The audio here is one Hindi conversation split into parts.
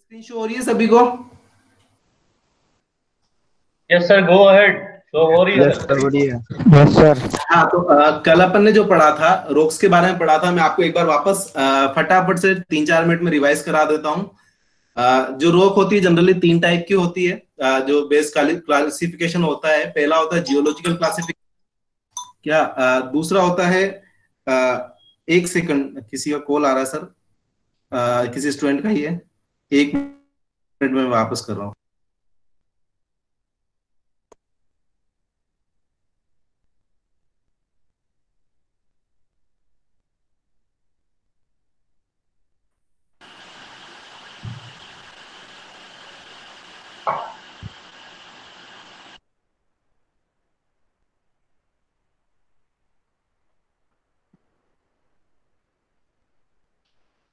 स्क्रीन शो हो रही है सभी को? Yes sir, go ahead. Show हो रही है यस सर। सर, बढ़िया। Yes sir. हाँ, तो कल अपन ने जो पढ़ा था रोक्स के बारे में पढ़ा था, मैं आपको एक बार वापस फटाफट से 3-4 मिनट में रिवाइज करा देता हूँ। जो रोक होती है जनरली तीन टाइप की होती है। जो बेस क्लासिफिकेशन होता है, पहला होता है जियोलॉजिकल क्लासिफिकेशन। क्या दूसरा होता है एक सेकंड, किसी का कॉल आ रहा है सर। किसी स्टूडेंट का ही है। 1 मिनट में मैं वापस कर रहा हूँ।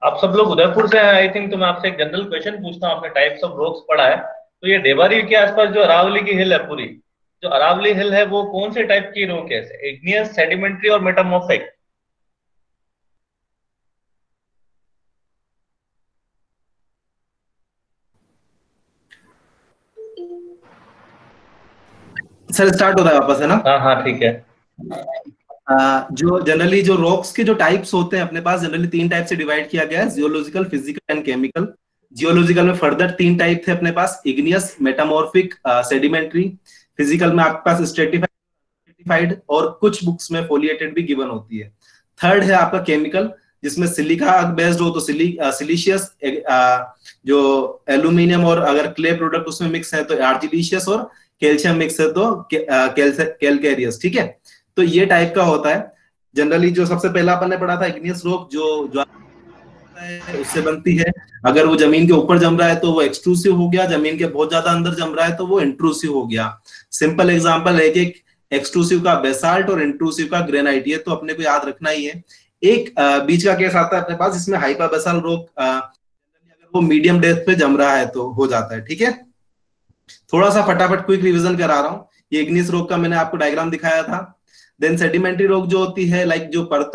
आप सब लोग उदयपुर से हैं आई थिंक, तो मैं आपसे एक जनरल क्वेश्चन पूछता हूँ। आपने टाइप्स ऑफ रॉक्स पढ़ा है, तो ये देवारी के आसपास जो अरावली की हिल है पूरी, जो अरावली हिल है वो कौन से टाइप की रॉक है? इग्नियस, सेडिमेंट्री और मेटामॉर्फिक? सर स्टार्ट हो रहा है वापस, है ना? हाँ हाँ ठीक है। जो जनरली जो रॉक्स के जो टाइप्स होते हैं अपने पास, जनरली तीन टाइप से डिवाइड किया गया है: geological, physical and chemical. Geological में फर्दर तीन टाइप थे अपने पास: इग्नियस, मेटामॉर्फिक, सेडिमेंट्री। फिजिकल में आपके पास स्ट्रेटिफाइड और कुछ बुक्स में फोलिएटेड भी गिवन होती है। थर्ड है आपका केमिकल, जिसमें सिलिका बेस्ड हो तो सिलिशियस, जो एल्यूमिनियम और अगर क्ले प्रोडक्ट उसमें मिक्स है तो आर्जिलिशियस, और कैल्शियम मिक्स है तो कैलकेरियस। ठीक है, तो ये टाइप का होता है जनरली। जो सबसे पहला अपन ने पढ़ा था इग्नियस रॉक, जो जो है उससे बनती है। अगर वो जमीन के ऊपर जम रहा है तो वो एक्सट्रूसिव हो गया, जमीन के बहुत ज्यादा अंदर जम रहा है तो वो इंट्रूसिव हो गया। सिंपल एग्जांपल है कि एक्सट्रूसिव का बेसाल्ट और इंट्रूसिव का ग्रेनाइट, ये तो अपने को याद रखना ही है। एक बीच का केस आता है अपने पास जिसमें हाइपा बेसाल रॉक, अगर वो मीडियम डेप्थ पे जम रहा है तो हो जाता है। ठीक है, थोड़ा सा फटाफट क्विक रिवीजन करा रहा हूँ। ये इग्नियस रॉक का मैंने आपको डायग्राम दिखाया था। देन सेडिमेंट्री रॉक जो होती है, लाइक जो परत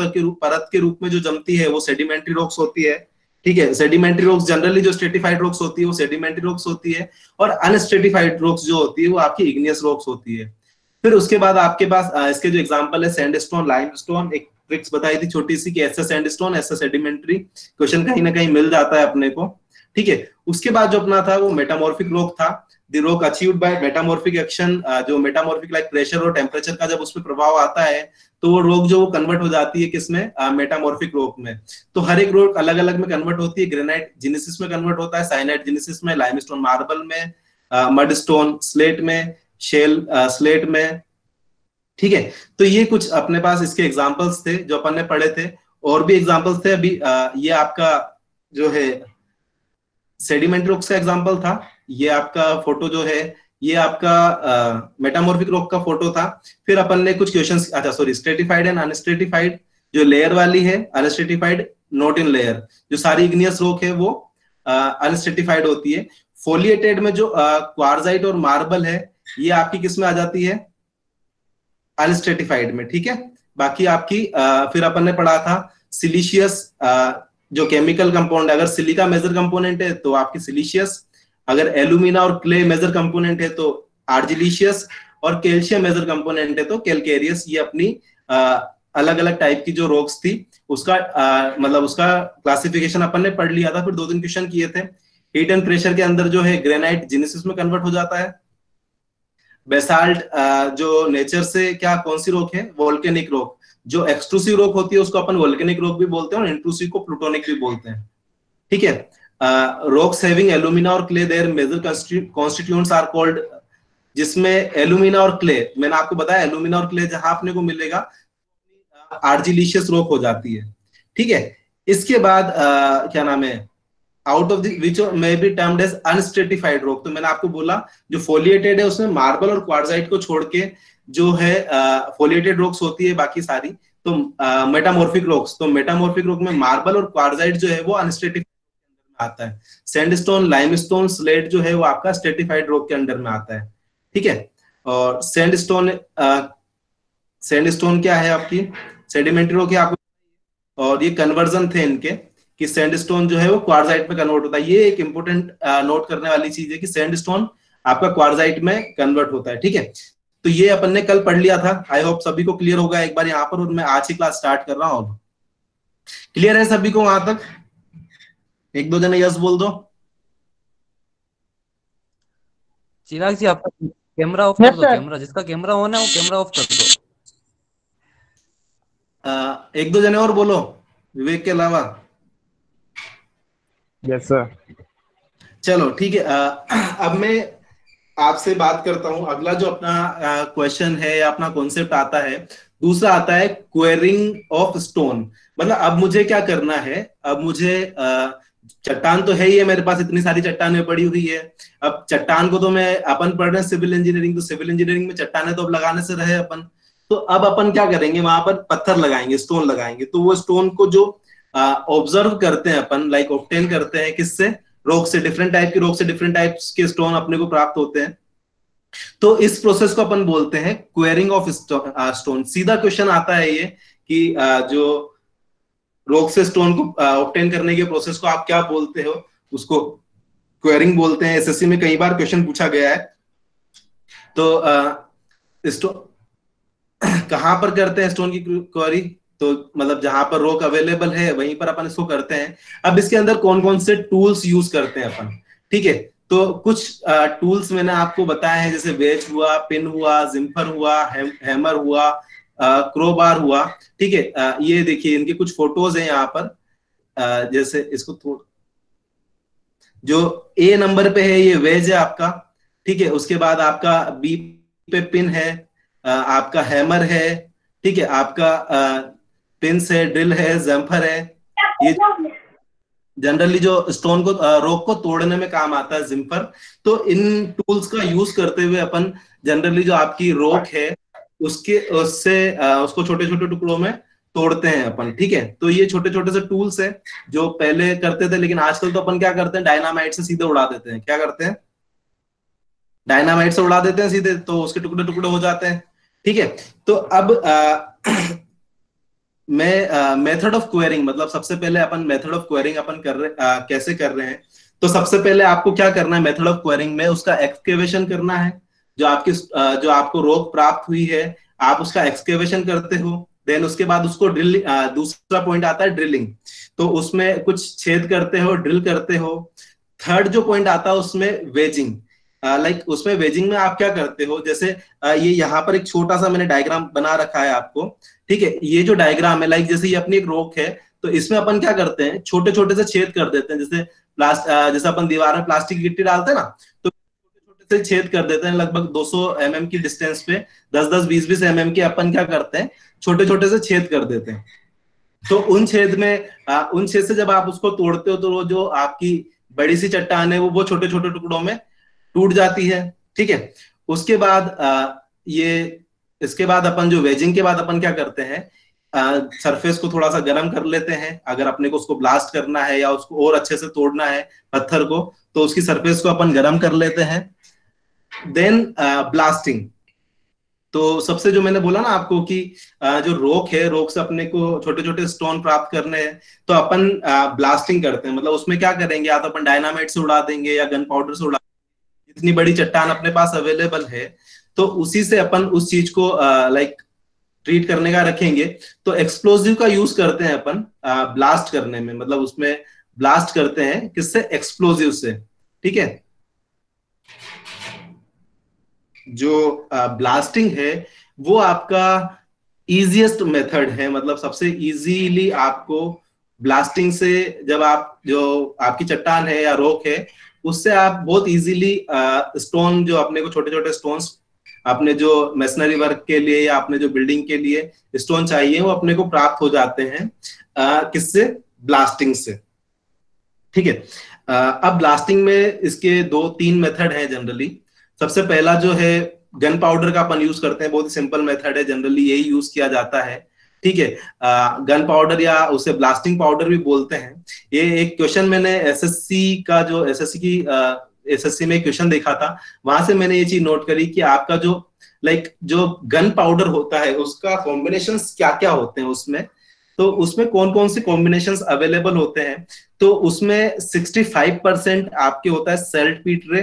के रूप में जो जमती है, वो सेडिमेंट्री रॉक्स होती है। ठीक है, सेडिमेंट्री रॉक्स जनरली जो स्ट्रेटिफाइड रॉक्स होती है वो सेडिमेंट्री रॉक्स होती है, और अनस्ट्रेटिफाइड रॉक्स जो होती है वो आपकी इग्नियस रॉक्स होती है। फिर उसके बाद आपके पास इसके जो एग्जांपल है सैंडस्टोन, लाइमस्टोन। एक ट्रिक्स बताई थी छोटी सी कि ऐसा सैंडस्टोन, ऐसा सेडिमेंट्री, क्वेश्चन कहीं ना कहीं मिल जाता है अपने को। ठीक है, उसके बाद जो अपना था वो मेटामॉर्फिक रॉक था। The rock achieved by metamorphic action, जो मेटामॉर्फिक लाइक प्रेशर और टेम्परेचर का जब उस पर प्रभाव आता है तो वो रॉक जो वो कन्वर्ट हो जाती है किसमें, मेटामॉर्फिक रॉक में। तो हर एक रॉक अलग अलग में कन्वर्ट होती है। ग्रेनाइट जेनेसिस में कन्वर्ट होता है, साइनाइट जेनेसिस में, लाइमस्टोन मार्बल में, मडस्टोन स्लेट में, शेल स्लेट में। ठीक है, तो ये कुछ अपने पास इसके एग्जांपल्स थे जो अपन ने पढ़े थे। और भी एग्जांपल्स थे अभी। ये आपका जो है सेडिमेंट्री रॉक्स का एग्जांपल था। ये आपका फोटो जो है ये आपका मेटामॉर्फिक रॉक का फोटो था। फिर अपन ने कुछ क्वेश्चंस, अच्छा सॉरी, स्ट्रेटिफाइड एंड अनस्ट्रेटिफाइड, जो लेयर वाली है अनस्ट्रेटिफाइड, नॉट इन लेयर। जो सारी इग्नियस रॉक है वो अनस्ट्रेटिफाइड होती है। फोलिएटेड में जो क्वार्जाइट और मार्बल है ये आपकी किस में आ जाती है, अनस्ट्रेटिफाइड में। ठीक है, बाकी आपकी फिर अपन ने पढ़ा था सिलिशियस, जो केमिकल कंपाउंड, अगर सिलिका मेजर कंपोनेंट है तो आपकी सिलिशियस, अगर एल्यूमिना और क्ले मेजर कंपोनेंट है तो आर्जिलिशियस, और कैल्शियम मेजर कंपोनेंट है तो कैलकेरियस। ये अपनी अलग अलग टाइप की जो रॉक्स थी उसका मतलब उसका क्लासिफिकेशन अपन ने पढ़ लिया था। फिर 2-3 क्वेश्चन किए थे। हीट एंड प्रेशर के अंदर जो है ग्रेनाइट जेनेसिस में कन्वर्ट हो जाता है। बेसाल्ट जो नेचर से क्या कौन सी रॉक है, वोल्केनिक रॉक। जो एक्सट्रूसिव रॉक होती है उसको अपन वोल्केनिक रॉक भी बोलते हैं और इंट्रूसिव को प्लूटोनिक भी बोलते हैं। ठीक है, रॉक्स हैविंग एल्यूमिना और clay their major constituents are called, जिसमें एल्यूमिना और क्ले, मैंने आपको बताया एल्यूमिना और क्ले जहां अपने को मिलेगा आर्जिलिशियस रॉक हो जाती है। ठीक है, इसके बाद क्या नाम है, out of which may be termed as unstratified rock. तो मैंने आपको बोला जो फोलिएटेड है उसमें मार्बल और क्वार्जाइट को छोड़ के जो है फोलिएटेड रॉक्स होती है बाकी सारी। तो मेटामॉर्फिक रॉक्स, तो मेटामॉर्फिक रॉक में मार्बल और क्वार्जाइट जो है वो अनस्ट्रेटिफाइड में आता है। सैंडस्टोन, लाइमस्टोन, स्लेट जो है वो आपका स्ट्रेटिफाइड रॉक के अंडर में आता है। ठीक है, और सैंडस्टोन, सैंडस्टोन क्या है आपकी, सेडिमेंट्री रॉक है आपको। और ये कन्वर्जन थे इनके कि सैंडस्टोन जो है वो क्वार्जाइट में कन्वर्ट होता है। ये एक इंपॉर्टेंट नोट करने वाली चीज है कि सैंडस्टोन आपका क्वार्जाइट में कन्वर्ट होता है। ठीक है, तो ये अपन ने कल पढ़ लिया था। आई होप सभी को क्लियर होगा एक बार यहाँ पर, और मैं आज ही क्लास स्टार्ट कर रहा हूँ। क्लियर है सभी को वहां तक? एक दो जने यस बोल दो। चिराग जी आपका कैमरा ऑफ कर दो। कैमरा, जिसका कैमरा ऑन है वो कैमरा ऑफ कर दो। एक दो जने और बोलो विवेक के अलावा। Yes sir. चलो ठीक है। अब मैं आपसे बात करता हूं। अगला जो अपना क्वेश्चन है या अपना कॉन्सेप्ट आता है, दूसरा आता है क्वेरिंग ऑफ स्टोन। मतलब अब मुझे क्या करना है, अब मुझे चट्टान तो है ही है मेरे पास, इतनी सारी चट्टानें पड़ी हुई है। अब चट्टान को तो मैं, अपन पढ़ रहे हैं सिविल इंजीनियरिंग, तो सिविल इंजीनियरिंग में चट्टानें तो अब लगाने से रहे अपन। तो अब अपन क्या करेंगे, वहां पर पत्थर लगाएंगे, स्टोन लगाएंगे। तो वो स्टोन को जो ऑब्जर्व करते हैं अपन, लाइक ऑब्टेन करते हैं किससे, रॉक से। डिफरेंट टाइप की रॉक से डिफरेंट टाइप्स के स्टोन अपने को प्राप्त होते हैं। तो इस प्रोसेस को अपन बोलते हैं क्वेरिंग ऑफ स्टोन। सीधा क्वेश्चन आता है ये कि जो रॉक से स्टोन को ऑब्टेन करने के प्रोसेस को आप क्या बोलते हो, उसको क्वेरिंग बोलते हैं। एसएससी में कई बार क्वेश्चन पूछा गया है। तो स्टोन कहां पर करते हैं स्टोन की क्वेरी, तो मतलब जहां पर रॉक अवेलेबल है वहीं पर अपन इसको करते हैं। अब इसके अंदर कौन कौन से टूल्स यूज करते हैं अपन, ठीक है। तो कुछ टूल्स मैंने आपको बताए हैं, जैसे वेज हुआ, पिन हुआ, जिम्फर हुआ, हैमर हुआ, क्रोबार हुआ। ठीक है, ये देखिए इनके कुछ फोटोज हैं यहाँ पर। जैसे इसको थोड़ा, जो ए नंबर पे है ये वेज है आपका, ठीक है। उसके बाद आपका बी पे पिन है, आपका हैमर है, ठीक है। आपका पिंस है, ड्रिल है, जम्फर है। ये जनरली जो स्टोन को, रॉक को तोड़ने में काम आता है, जिम्फर। तो इन टूल्स का यूज करते हुए अपन जनरली जो आपकी रॉक है उसके उससे उसको छोटे छोटे टुकड़ों में तोड़ते हैं अपन, ठीक है। तो ये छोटे छोटे से टूल्स हैं जो पहले करते थे, लेकिन आजकल तो अपन क्या करते हैं, डायनामाइट से सीधे उड़ा देते हैं। क्या करते हैं, डायनामाइट से उड़ा देते हैं सीधे, तो उसके टुकड़े टुकड़े हो जाते हैं, ठीक है। तो अब मैं मेथड ऑफ क्वेरिंग, मतलब सबसे पहले अपन मेथड ऑफ क्वेरिंग अपन कर रहे कैसे कर रहे हैं। तो सबसे पहले आपको क्या करना है मेथड ऑफ क्वेरिंग में, उसका एक्सकेवेशन करना है। जो आपको रॉक प्राप्त हुई है, आप उसका एक्सकेवेशन करते हो। देन उसके बाद उसको ड्रिल, दूसरा पॉइंट आता है ड्रिलिंग। तो उसमें कुछ छेद करते हो, ड्रिल करते हो। थर्ड जो पॉइंट आता है उसमें वेजिंग। लाइक उसमें वेजिंग में आप क्या करते हो, जैसे ये यहाँ पर एक छोटा सा मैंने डायग्राम बना रखा है आपको, ठीक है। ये जो डायग्राम है, लाइक जैसे ये अपनी एक रॉक है, तो इसमें अपन क्या करते हैं, छोटे छोटे से छेद कर देते हैं। जैसे अपन दीवार में प्लास्टिक की गिट्टी डालते हैं ना, तो छोटे छोटे से छेद कर देते हैं। लगभग 200 mm की डिस्टेंस पे 10-10, 20-20 mm के अपन क्या करते हैं, छोटे छोटे से छेद कर देते हैं। तो उन छेद से जब आप उसको तोड़ते हो, तो वो जो आपकी बड़ी सी चट्टान है वो छोटे छोटे टुकड़ों में टूट जाती है, ठीक है। उसके बाद इसके बाद अपन जो वेजिंग के बाद अपन क्या करते हैं, सरफेस को थोड़ा सा गर्म कर लेते हैं। अगर अपने को उसको ब्लास्ट करना है या उसको और अच्छे से तोड़ना है पत्थर को, तो उसकी सरफेस को अपन गर्म कर लेते हैं। Then blasting. तो सबसे जो मैंने बोला ना आपको कि जो रॉक है, रॉक से अपने को छोटे छोटे स्टोन प्राप्त करने हैं, तो अपन ब्लास्टिंग करते हैं। मतलब उसमें क्या करेंगे, या तो अपन डायनामाइट से उड़ा देंगे या गन पाउडर से उड़ा, इतनी बड़ी चट्टान अपने पास अवेलेबल है तो उसी से अपन उस चीज को लाइक ट्रीट करने का रखेंगे। तो एक्सप्लोजिव का यूज करते हैं अपन ब्लास्ट करने में, मतलब उसमें ब्लास्ट करते हैं किससे, एक्सप्लोजिव से, ठीक है। जो ब्लास्टिंग है वो आपका इजीएस्ट मेथड है, मतलब सबसे इजीली आपको ब्लास्टिंग से, जब आप जो आपकी चट्टान है या रॉक है उससे आप बहुत इजीली स्टोन, जो अपने को छोटे छोटे स्टोन्स अपने जो मेसनरी वर्क के लिए या अपने जो बिल्डिंग के लिए स्टोन चाहिए, वो अपने को प्राप्त हो जाते हैं किससे, ब्लास्टिंग से, ठीक है। अब ब्लास्टिंग में इसके 2-3 मेथड है जनरली। सबसे पहला जो है गन पाउडर का अपन यूज करते हैं, बहुत ही सिंपल मेथड है, जनरली यही यूज किया जाता है, ठीक है। गन पाउडर या उसे ब्लास्टिंग पाउडर भी बोलते हैं। ये एक क्वेश्चन मैंने एसएससी में क्वेश्चन देखा था, वहां से मैंने ये चीज नोट करी कि आपका जो गन पाउडर होता है उसका कॉम्बिनेशन क्या क्या होते हैं उसमें। तो उसमें कौन कौन से कॉम्बिनेशंस अवेलेबल होते हैं, तो उसमें 65% आपके होता है सेल्ट पीटरे,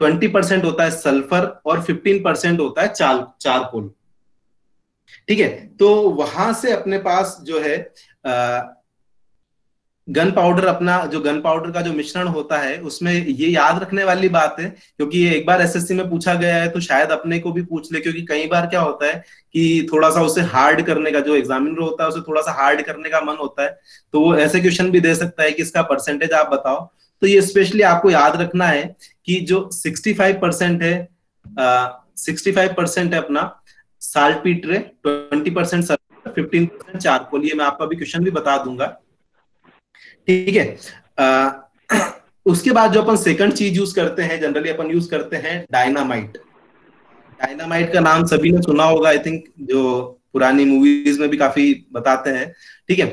20% होता है सल्फर और 15% होता है चारकोल। ठीक है, तो वहां से अपने पास जो है गन पाउडर, अपना जो गन पाउडर का जो मिश्रण होता है, उसमें ये याद रखने वाली बात है, क्योंकि ये एक बार एसएससी में पूछा गया है तो शायद अपने को भी पूछ ले, क्योंकि कई बार क्या होता है कि थोड़ा सा उसे हार्ड करने का, जो एग्जामिनर होता है उसे थोड़ा सा हार्ड करने का मन होता है, तो वो ऐसे क्वेश्चन भी दे सकता है कि इसका परसेंटेज आप बताओ। तो ये स्पेशली आपको याद रखना है कि जो 65% है, 65% है अपना साल्ट पीटरे, 20% सल्फर, 15% चारकोल। ये मैं आपको अभी क्वेश्चन भी बता दूंगा। ठीक है, उसके बाद जो अपन सेकंड चीज यूज करते हैं, जनरली अपन यूज करते हैं डायनामाइट। डायनामाइट का नाम सभी ने सुना होगा, आई थिंक, जो पुरानी मूवीज में भी काफी बताते हैं। ठीक है,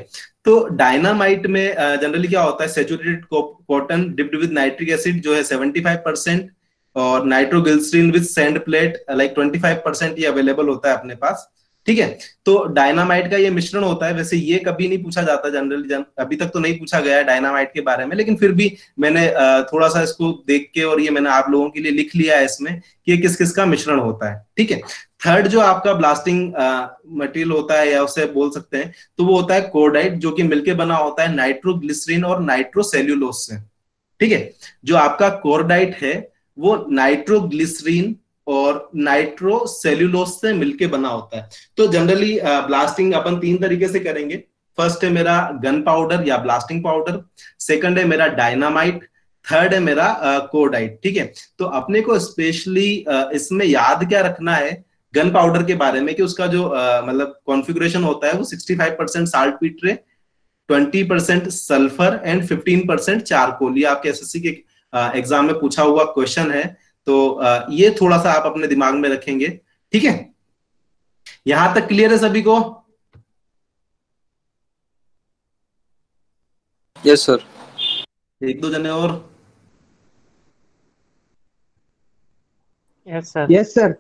तो डायनामाइट में जनरली क्या होता है, saturated cotton dipped with nitric acid जो है 75%, और nitroglycerine with sand plate like 25% ये अवेलेबल होता है अपने पास। ठीक है, तो डायनामाइट का ये मिश्रण होता है। वैसे ये कभी नहीं पूछा जाता जनरली, अभी तक तो नहीं पूछा गया है डायनामाइट के बारे में, लेकिन फिर भी मैंने थोड़ा सा इसको देख के और ये मैंने आप लोगों के लिए लिख लिया है इसमें कि किस किस का मिश्रण होता है। ठीक है, थर्ड जो आपका ब्लास्टिंग मटेरियल होता है, या उसे बोल सकते हैं, तो वो होता है कोर्डाइट, जो कि मिलके बना होता है नाइट्रोग्लिसरीन और नाइट्रोसेल्यूलोज से। ठीक है, जो आपका कोर्डाइट है वो नाइट्रोग्लिसरीन और नाइट्रोसेल्यूलोज से मिलके बना होता है। तो जनरली ब्लास्टिंग अपन 3 तरीके से करेंगे। फर्स्ट है मेरा गन पाउडर या ब्लास्टिंग पाउडर, सेकंड है मेरा डायनामाइट, थर्ड है मेरा कोर्डाइट। ठीक है, तो अपने को स्पेशली इसमें याद क्या रखना है गन पाउडर के बारे में, कि उसका जो मतलब कॉन्फ़िगरेशन होता है वो 65% साल्ट पीटरे, 20% सल्फर एंड 15% चारकोल। ये आपके एसएससी के एग्जाम में पूछा हुआ क्वेश्चन है, तो ये थोड़ा सा आप अपने दिमाग में रखेंगे। ठीक है, यहां तक क्लियर है सभी को? Yes sir. एक दो जने और? Yes sir. Yes sir.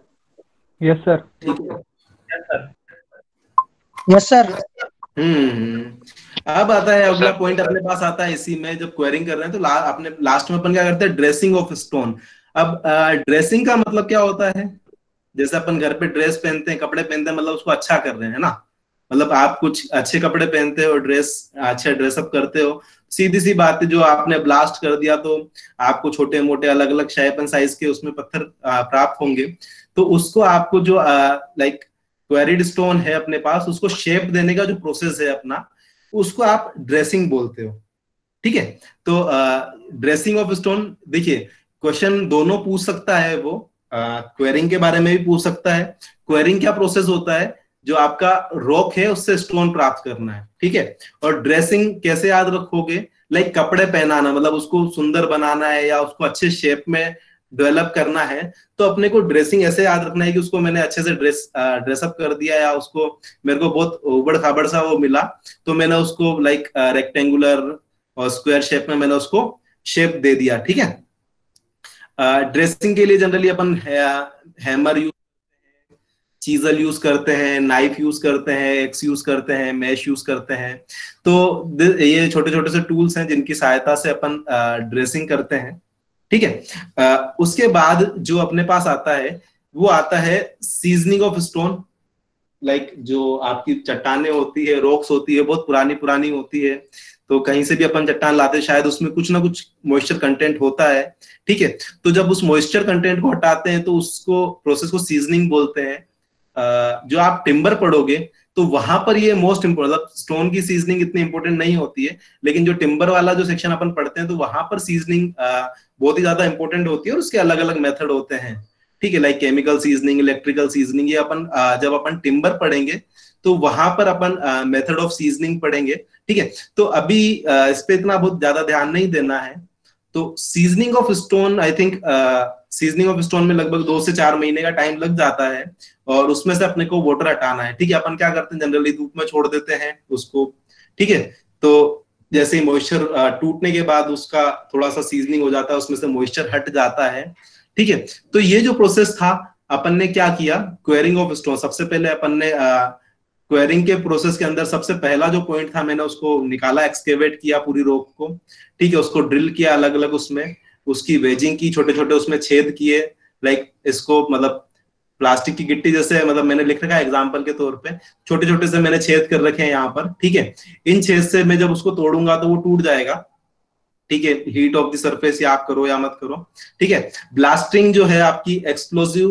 Yes sir. ठीक है, यस सर। अब आता है अगला पॉइंट अपने पास आता है इसी में, जब क्वेरिंग कर रहे हैं तो अपने लास्ट में अपन क्या करते हैं, ड्रेसिंग ऑफ स्टोन। अब ड्रेसिंग का मतलब क्या होता है, जैसे अपन घर पे ड्रेस पहनते हैं, कपड़े पहनते हैं, मतलब उसको अच्छा कर रहे हैं ना, मतलब आप कुछ अच्छे कपड़े पहनते हो, ड्रेस अच्छा ड्रेसअप करते हो, सीधी सी बात है, जो आपने ब्लास्ट कर दिया तो आपको छोटे मोटे अलग अलग शेप एंड साइज के उसमें पत्थर प्राप्त होंगे। तो उसको आपको जो लाइक क्वेरिड स्टोन है अपने पास, उसको शेप देने का जो प्रोसेस है अपना, उसको आप ड्रेसिंग बोलते हो। ठीक है, तो ड्रेसिंग ऑफ स्टोन, देखिए क्वेश्चन दोनों पूछ सकता है, वो क्वेरिंग के बारे में भी पूछ सकता है। क्वेरिंग क्या प्रोसेस होता है, जो आपका रॉक है उससे स्टोन प्राप्त करना है। ठीक है, और ड्रेसिंग कैसे याद रखोगे, लाइक कपड़े पहनाना, मतलब उसको सुंदर बनाना है या उसको अच्छे शेप में डेवलप करना है, तो अपने को ड्रेसिंग ऐसे याद रखना है कि उसको मैंने अच्छे से ड्रेसअप कर दिया, या उसको मेरे को बहुत उबड़ खाबड़ सा वो मिला, तो मैंने उसको लाइक रेक्टेंगुलर और स्क्वायर शेप में मैंने उसको शेप दे दिया। ठीक है, ड्रेसिंग के लिए जनरली अपन हैमर यूज, चीजल यूज करते हैं, नाइफ यूज करते हैं, एक्स यूज करते हैं, मैश यूज करते हैं। तो ये छोटे छोटे से टूल्स हैं जिनकी सहायता से अपन ड्रेसिंग करते हैं। ठीक है, उसके बाद जो अपने पास आता है वो आता है सीजनिंग ऑफ स्टोन। लाइक जो आपकी चट्टाने होती है, रॉक्स होती है, बहुत पुरानी पुरानी होती है, तो कहीं से भी अपन चट्टान लाते, शायद उसमें कुछ ना कुछ मॉइस्चर कंटेंट होता है। ठीक है, तो जब उस मॉइस्चर कंटेंट को हटाते हैं तो उसको प्रोसेस को सीजनिंग बोलते हैं। जो आप टिम्बर पढ़ोगे तो वहां पर ये मोस्ट इंपोर्टेंट, मतलब स्टोन की सीजनिंग इतनी इंपॉर्टेंट नहीं होती है, लेकिन जो टिम्बर वाला जो सेक्शन अपन पढ़ते हैं तो वहां पर सीजनिंग बहुत ही ज्यादा इंपॉर्टेंट होती है, और उसके अलग अलग मेथड होते हैं। ठीक है, like chemical seasoning, electrical seasoning, ये अपन जब अपन टिम्बर पढ़ेंगे तो वहां पर अपन मेथड ऑफ सीजनिंग पढ़ेंगे। ठीक है, तो अभी इस पे इतना बहुत ज्यादा ध्यान नहीं देना है। तो seasoning of stone, I think seasoning of stone में लगभग 2 से 4 महीने का टाइम लग जाता है, और उसमें से अपने को वाटर हटाना है। ठीक है, अपन क्या करते हैं, जनरली धूप में छोड़ देते हैं उसको। ठीक है, तो जैसे ही मॉइस्चर टूटने के बाद उसका थोड़ा सा सीजनिंग हो जाता है, उसमें से मॉइस्चर हट जाता है। ठीक है, तो ये जो प्रोसेस था, अपन ने क्या किया, क्वेरिंग ऑफ स्टोन, सबसे पहले अपन ने क्वेरिंग के प्रोसेस के अंदर सबसे पहला जो पॉइंट था, मैंने उसको निकाला, एक्सकेवेट किया पूरी रॉक को, ठीक है, उसको ड्रिल किया अलग अलग, उसमें उसकी वेजिंग की, छोटे छोटे उसमें छेद किए, लाइक इसको मतलब प्लास्टिक की गिट्टी जैसे, मतलब मैंने लिख रखा है एग्जाम्पल के तौर पे, छोटे छोटे से मैंने छेद कर रखे हैं यहाँ पर, ठीक है। इन छेद से मैं जब उसको तोड़ूंगा तो वो टूट जाएगा, ठीक है, हीट ऑफ द सरफेस या आप करो या मत करो, ठीक है। ब्लास्टिंग जो है आपकी एक्सप्लोसिव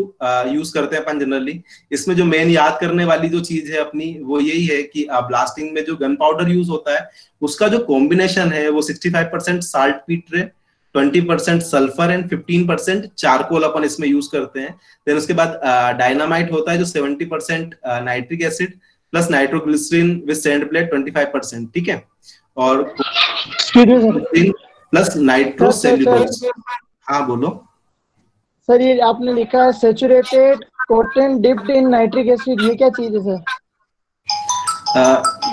यूज करते हैं अपन जनरली। इसमें जो मेन याद करने वाली जो चीज है अपनी, वो यही है कि ब्लास्टिंग में जो गन पाउडर यूज होता है, उसका जो कॉम्बिनेशन है वो 65% साल्ट पीट रे, 20% सल्फर एंड 15% चारकोल अपन इसमें यूज करते हैं। देन उसके बाद डायनामाइट होता है जो 70% nitric acid plus nitroglycerine with sand plate 25%, ठीक है, और प्लस नाइट्रो सेल्यूलोज। हाँ बोलो सर। ये आपने लिखा है saturated cotton dipped in nitric acid, ये क्या चीज है सर?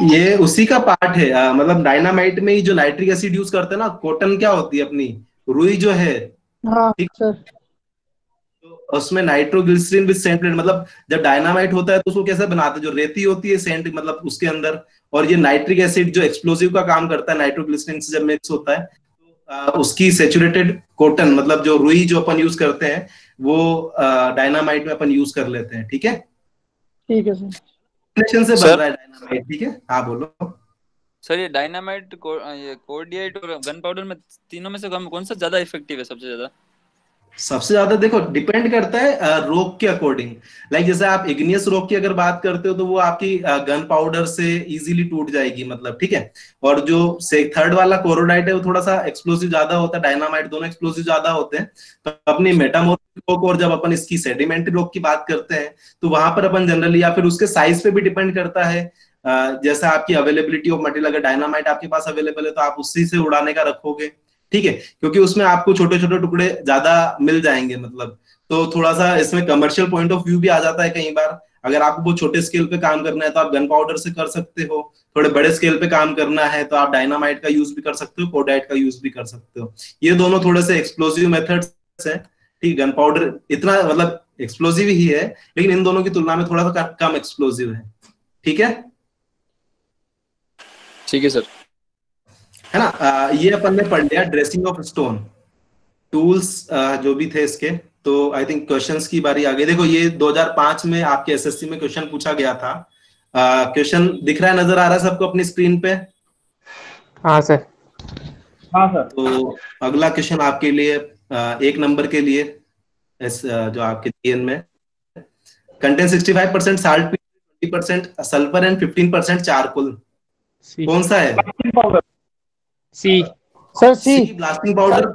ये उसी का पार्ट है, मतलब डायनामाइट में ही जो नाइट्रिक एसिड यूज करते हैं ना, कॉटन क्या होती है अपनी, रुई जो है, हाँ ठीक, सर। तो उसमें नाइट्रोग्लिसरीन विद सेंट प्लेट, मतलब जब डायनामाइट होता है तो उसको कैसे बनाते हैं, जो रेती होती है सेंट मतलब उसके अंदर, और ये नाइट्रिक एसिड जो एक्सप्लोसिव का काम करता है नाइट्रोग्लिसरीन से जब मिक्स होता है, तो उसकी सेचुरेटेड कॉटन मतलब जो रुई जो अपन यूज करते हैं, वो डायनामाइट में अपन यूज कर लेते हैं, ठीक है। ठीक है सर। कॉम्बिनेशन से बन सर रहा है डायनामाइट, ठीक है, हाँ बोलो। सर ये डायनामाइट ये कोर्डिएट और गन पाउडर में, तीनों में से कौन सा ज्यादा इफेक्टिव है सबसे ज्यादा? सबसे ज्यादा देखो डिपेंड करता है रोक के अकॉर्डिंग। लाइक जैसे आप इग्नियस रोक की अगर बात करते हो तो वो आपकी गन पाउडर से इजीली टूट जाएगी, मतलब, ठीक है। और जो से थर्ड वाला कोरोडाइट है वो थोड़ा सा एक्सप्लोसिव ज्यादा होता है, डायनामाइट दोनों एक्सप्लोसिव ज्यादा होते हैं। तो अपनी मेटामॉर्फिक रोक और जब अपन इसकी सेडिमेंट्री रोक की बात करते हैं, तो वहां पर अपन जनरली, या फिर उसके साइज पे भी डिपेंड करता है, जैसा आपकी अवेलेबिलिटी ऑफ मटेरियल, अगर डायनामाइट आपके पास अवेलेबल है तो आप उसी से उड़ाने का रखोगे, ठीक है, क्योंकि उसमें आपको छोटे छोटे टुकड़े ज्यादा मिल जाएंगे, मतलब, तो थोड़ा सा इसमें कमर्शियल पॉइंट ऑफ व्यू भी आ जाता है कई बार। अगर आपको बहुत छोटे स्केल पे काम करना है तो आप गन पाउडर से कर सकते हो, थोड़े बड़े स्केल पे काम करना है तो आप डायनामाइट का यूज भी कर सकते हो, कोडाइट का यूज भी कर सकते हो। ये दोनों थोड़े से एक्सप्लोसिव मेथड्स है, ठीक। गन पाउडर इतना मतलब एक्सप्लोसिव ही है, लेकिन इन दोनों की तुलना में थोड़ा सा कम एक्सप्लोसिव है, ठीक है। ठीक है सर। है ना, ये अपन ने पढ़ लिया ड्रेसिंग ऑफ स्टोन, टूल्स जो भी थे इसके। तो आई थिंक क्वेश्चंस की बारी आ गई। देखो ये 2005 में आपके एसएससी में क्वेश्चन पूछा गया था। क्वेश्चन दिख रहा है, नजर आ रहा है सबको अपनी स्क्रीन पे? हाँ सर। हाँ सर। तो अगला क्वेश्चन आपके लिए 1 नंबर के लिए, जो आपके जीएन में contain 65% salt, 20% sulphur and 15% charcoal, C. कौन सा है? Powder. C. Sir C. Blasting powder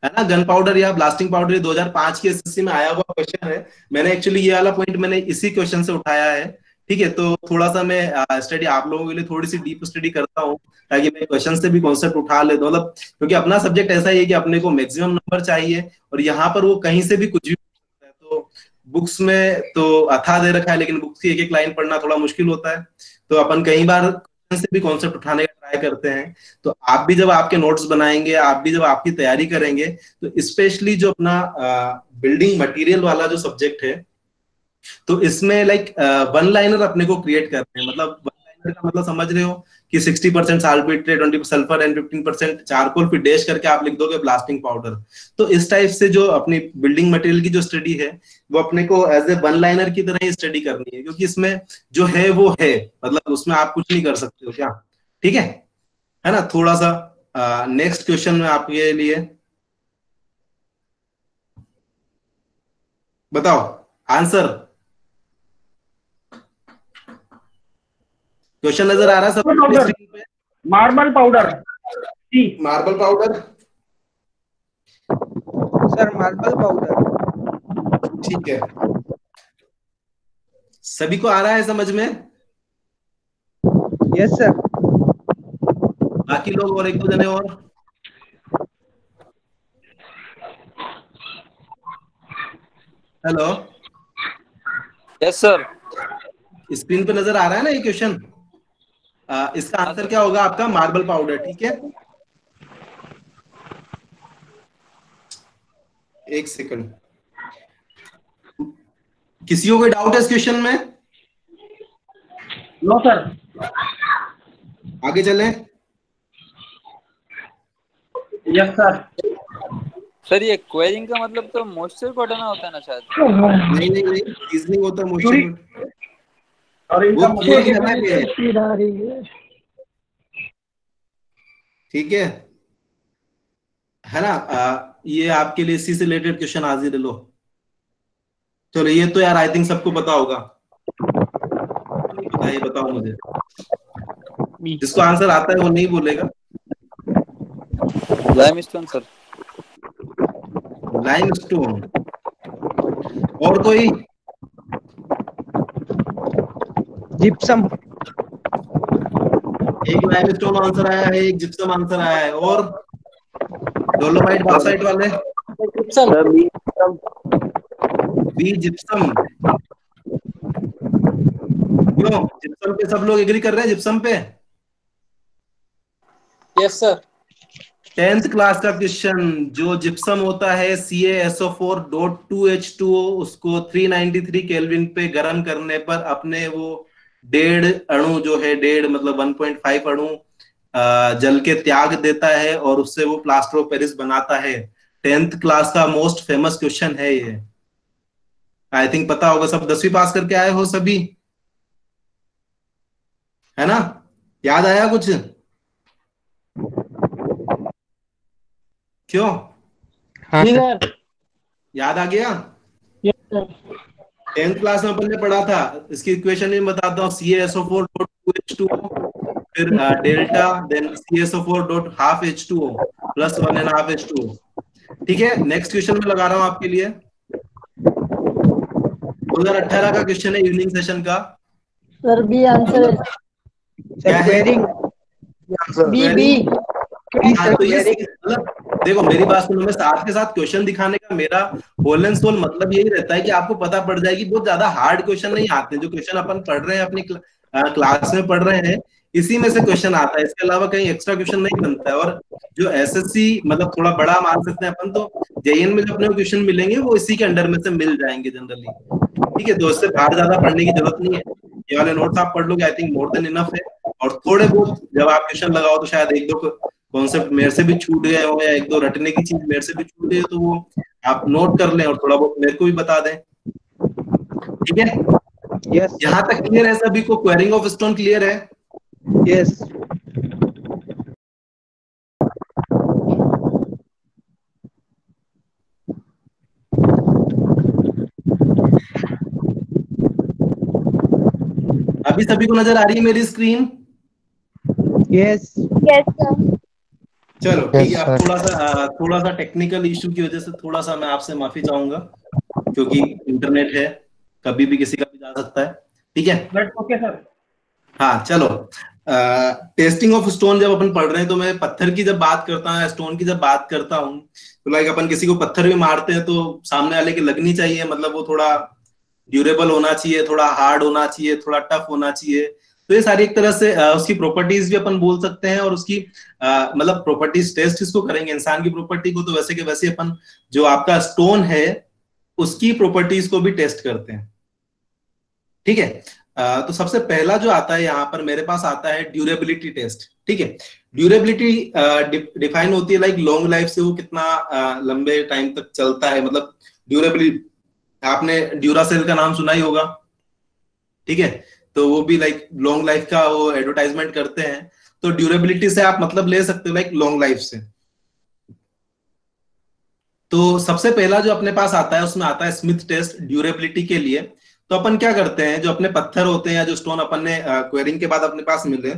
है ना, गन पाउडर या ब्लास्टिंग पाउडर, ये 2005 के एसएससी में आया हुआ क्वेश्चन है। मैंने एक्चुअली ये वाला पॉइंट मैंने इसी क्वेश्चन से उठाया है, ठीक है। तो थोड़ा सा मैं स्टडी आप लोगों के लिए थोड़ी सी डीप स्टडी करता हूँ, ताकि मैं क्वेश्चन से भी कॉन्सेप्ट उठा ले, मतलब क्योंकि अपना सब्जेक्ट ऐसा ही है कि अपने को मैक्सिमम नंबर चाहिए, और यहाँ पर वो कहीं से भी कुछ भी हो सकता है। तो बुक्स में तो अथाह दे रखा है, लेकिन बुक्स की एक एक लाइन पढ़ना थोड़ा मुश्किल होता है, तो अपन कई बार से भी कॉन्सेप्ट उठाने का ट्राई करते हैं। तो आप भी जब आपके नोट्स बनाएंगे, आप भी जब आपकी तैयारी करेंगे, तो स्पेशली जो अपना बिल्डिंग मटेरियल वाला जो सब्जेक्ट है, तो इसमें लाइक वन लाइनर अपने को क्रिएट करते हैं। मतलब वन लाइनर का मतलब समझ रहे हो कि 60% साल्फेट, 20 सल्फर एंड 15% चारकोल, फिर डैश करके आप लिख दोगे ब्लास्टिंग पाउडर। तो इस टाइप से जो अपनी बिल्डिंग मटेरियल की जो स्टडी है, वो अपने को एज ए वन लाइनर की तरह ही स्टडी करनी है, क्योंकि इसमें जो है वो है, मतलब उसमें आप कुछ नहीं कर सकते हो क्या, ठीक है ना। थोड़ा सा नेक्स्ट क्वेश्चन में आपके लिए, बताओ आंसर। क्वेश्चन नजर आ रहा है सब स्क्रीन पे? Marble powder. Marble powder, sir marble powder. ठीक है, सभी को आ रहा है समझ में? Yes sir. बाकी लोग और एक दो जने और? Hello, yes sir. स्क्रीन पे नजर आ रहा है ना ये क्वेश्चन? इसका आंसर क्या होगा आपका? मार्बल पाउडर, ठीक है। एक सेकंड, किसी को कोई डाउट है इस क्वेश्चन में? No sir. आगे चलें? Yes sir. सर ये क्वेरिंग का मतलब तो मॉइस्चर को हटाना होता है ना शायद? नहीं नहीं नहीं, सीजनिंग होता है मॉइस्चर को। और वो क्वेरी है ना ये, स्पीड आ रही है। ठीक है ना? ये आपके लिए इसी से रिलेटेड क्वेश्चन हाजिर है, लो। चलो ये तो यार आई थिंक सबको पता होगा, नहीं पता ये बताओ मुझे। बी। जिसको आंसर आता है वो नहीं बोलेगा। Limestone sir. लाइमस्टोन। और कोई? जिप्सम। एक लाइमस्टोन आंसर आया है, एक जिप्सम आंसर आया है, और डोलोमाइट बासाइट वाले? Sir B gypsum. क्यों जिप्सम पे सब लोग एग्री कर रहे हैं? जिप्सम पे? Yes sir. 10th क्लास का क्वेश्चन, जो जिप्सम होता है CaSO4.2H2O, उसको 393 केल्विन पे गर्म करने पर अपने वो 1.5 अणु जो है, 1.5 मतलब 1.5 अणु जल के त्याग देता है और उससे वो प्लास्टर ऑफ पेरिस बनाता है। 10th क्लास का मोस्ट फेमस क्वेश्चन है ये, आई थिंक पता होगा। सब 10वीं पास करके आए हो सभी, है ना? याद आया कुछ? क्यों, हाँ जी सर। सर। याद आ गया? Yes sir. 10th क्लास में अपन ने पढ़ा था। इसकी इक्वेशन भी बताता हूँ, CaSO4.2H2O, फिर delta, then CaSO4.12H2O plus 1.5 H2O। ठीक है, नेक्स्ट क्वेश्चन में लगा रहा हूं आपके लिए। 2018 का क्वेश्चन है, इवनिंग सेशन का। सर बी आंसर है। क्या है? B B. हाँ, तो ये मतलब देखो मेरी बात सुनो, मैं साथ के साथ क्वेश्चन दिखाने का मेरा होल एंड सोल मतलब यही रहता है कि आपको पता पड़ जाए कि बहुत ज्यादा हार्ड क्वेश्चन नहीं आते। जो क्वेश्चन अपन पढ़ रहे हैं अपनी क्लास में पढ़ रहे हैं, इसी में से क्वेश्चन आता है, इसके अलावा कहीं एक्स्ट्रा क्वेश्चन नहीं बनता है। और जो एसएससी मतलब थोड़ा बड़ा मान सकते हैं अपन, तो जेईएन में जो अपने क्वेश्चन मिलेंगे वो इसी के अंडर में से मिल जाएंगे जनरली। ठीक है, तो इससे बाहर ज्यादा पढ़ने की जरूरत नहीं है, ये वाले नोट्स आप पढ़ लोगे, I think more than enough है। और थोड़े बहुत जब आप क्वेश्चन लगाओ तो शायद एक दो कॉन्सेप्ट मेरे से भी छूट गए हो, या एक दो रटने की चीज मेरे से भी छूट गई हो, तो वो आप नोट कर लें और थोड़ा बहुत मेरे को भी बता दें। ठीक है, यस यहाँ तक क्लियर है सभी को? क्वेरिंग ऑफ स्टोन क्लियर है? यस। अभी सभी को नजर आ रही है मेरी स्क्रीन? यस। चलो ठीक है। अब थोड़ा सा टेक्निकल इशू की वजह से थोड़ा सा मैं आपसे माफी चाहूंगा, क्योंकि इंटरनेट है, कभी भी किसी का भी जा सकता है। ठीक है, ओके सर। हाँ चलो। टेस्टिंग ऑफ स्टोन जब अपन पढ़ रहे हैं, तो मैं पत्थर की जब बात करता हूँ, स्टोन की जब बात करता हूँ, तो लाइक अपन किसी को पत्थर भी मारते हैं तो सामने वाले की लगनी चाहिए, मतलब वो थोड़ा ड्यूरेबल होना चाहिए, थोड़ा हार्ड होना चाहिए, थोड़ा टफ होना चाहिए। तो ये सारी एक तरह से उसकी प्रॉपर्टीज भी अपन बोल सकते हैं, और उसकी मतलब प्रॉपर्टीज टेस्ट किसको करेंगे, इंसान की प्रॉपर्टी को, तो वैसे के वैसे अपन जो आपका स्टोन है उसकी प्रॉपर्टीज को भी टेस्ट करते हैं। ठीक है, तो सबसे पहला जो आता है यहाँ पर मेरे पास आता है ड्यूरेबिलिटी टेस्ट। ठीक है, ड्यूरेबिलिटी डिफाइन होती है लाइक लॉन्ग लाइफ से वो कितना लंबे टाइम तक चलता है, मतलब ड्यूरेबिलिटी। आपने ड्यूरासेल का नाम सुना ही होगा, ठीक है, तो वो भी लाइक लॉन्ग लाइफ का वो एडवर्टाइजमेंट करते हैं। तो ड्यूरेबिलिटी से आप मतलब ले सकते हो लाइक लॉन्ग लाइफ से। तो सबसे पहला जो अपने पास आता है उसमें आता है स्मिथ टेस्ट ड्यूरेबिलिटी के लिए। तो अपन क्या करते हैं, जो अपने पत्थर होते हैं या जो स्टोन अपन ने क्वेरिंग के बाद अपने पास मिले,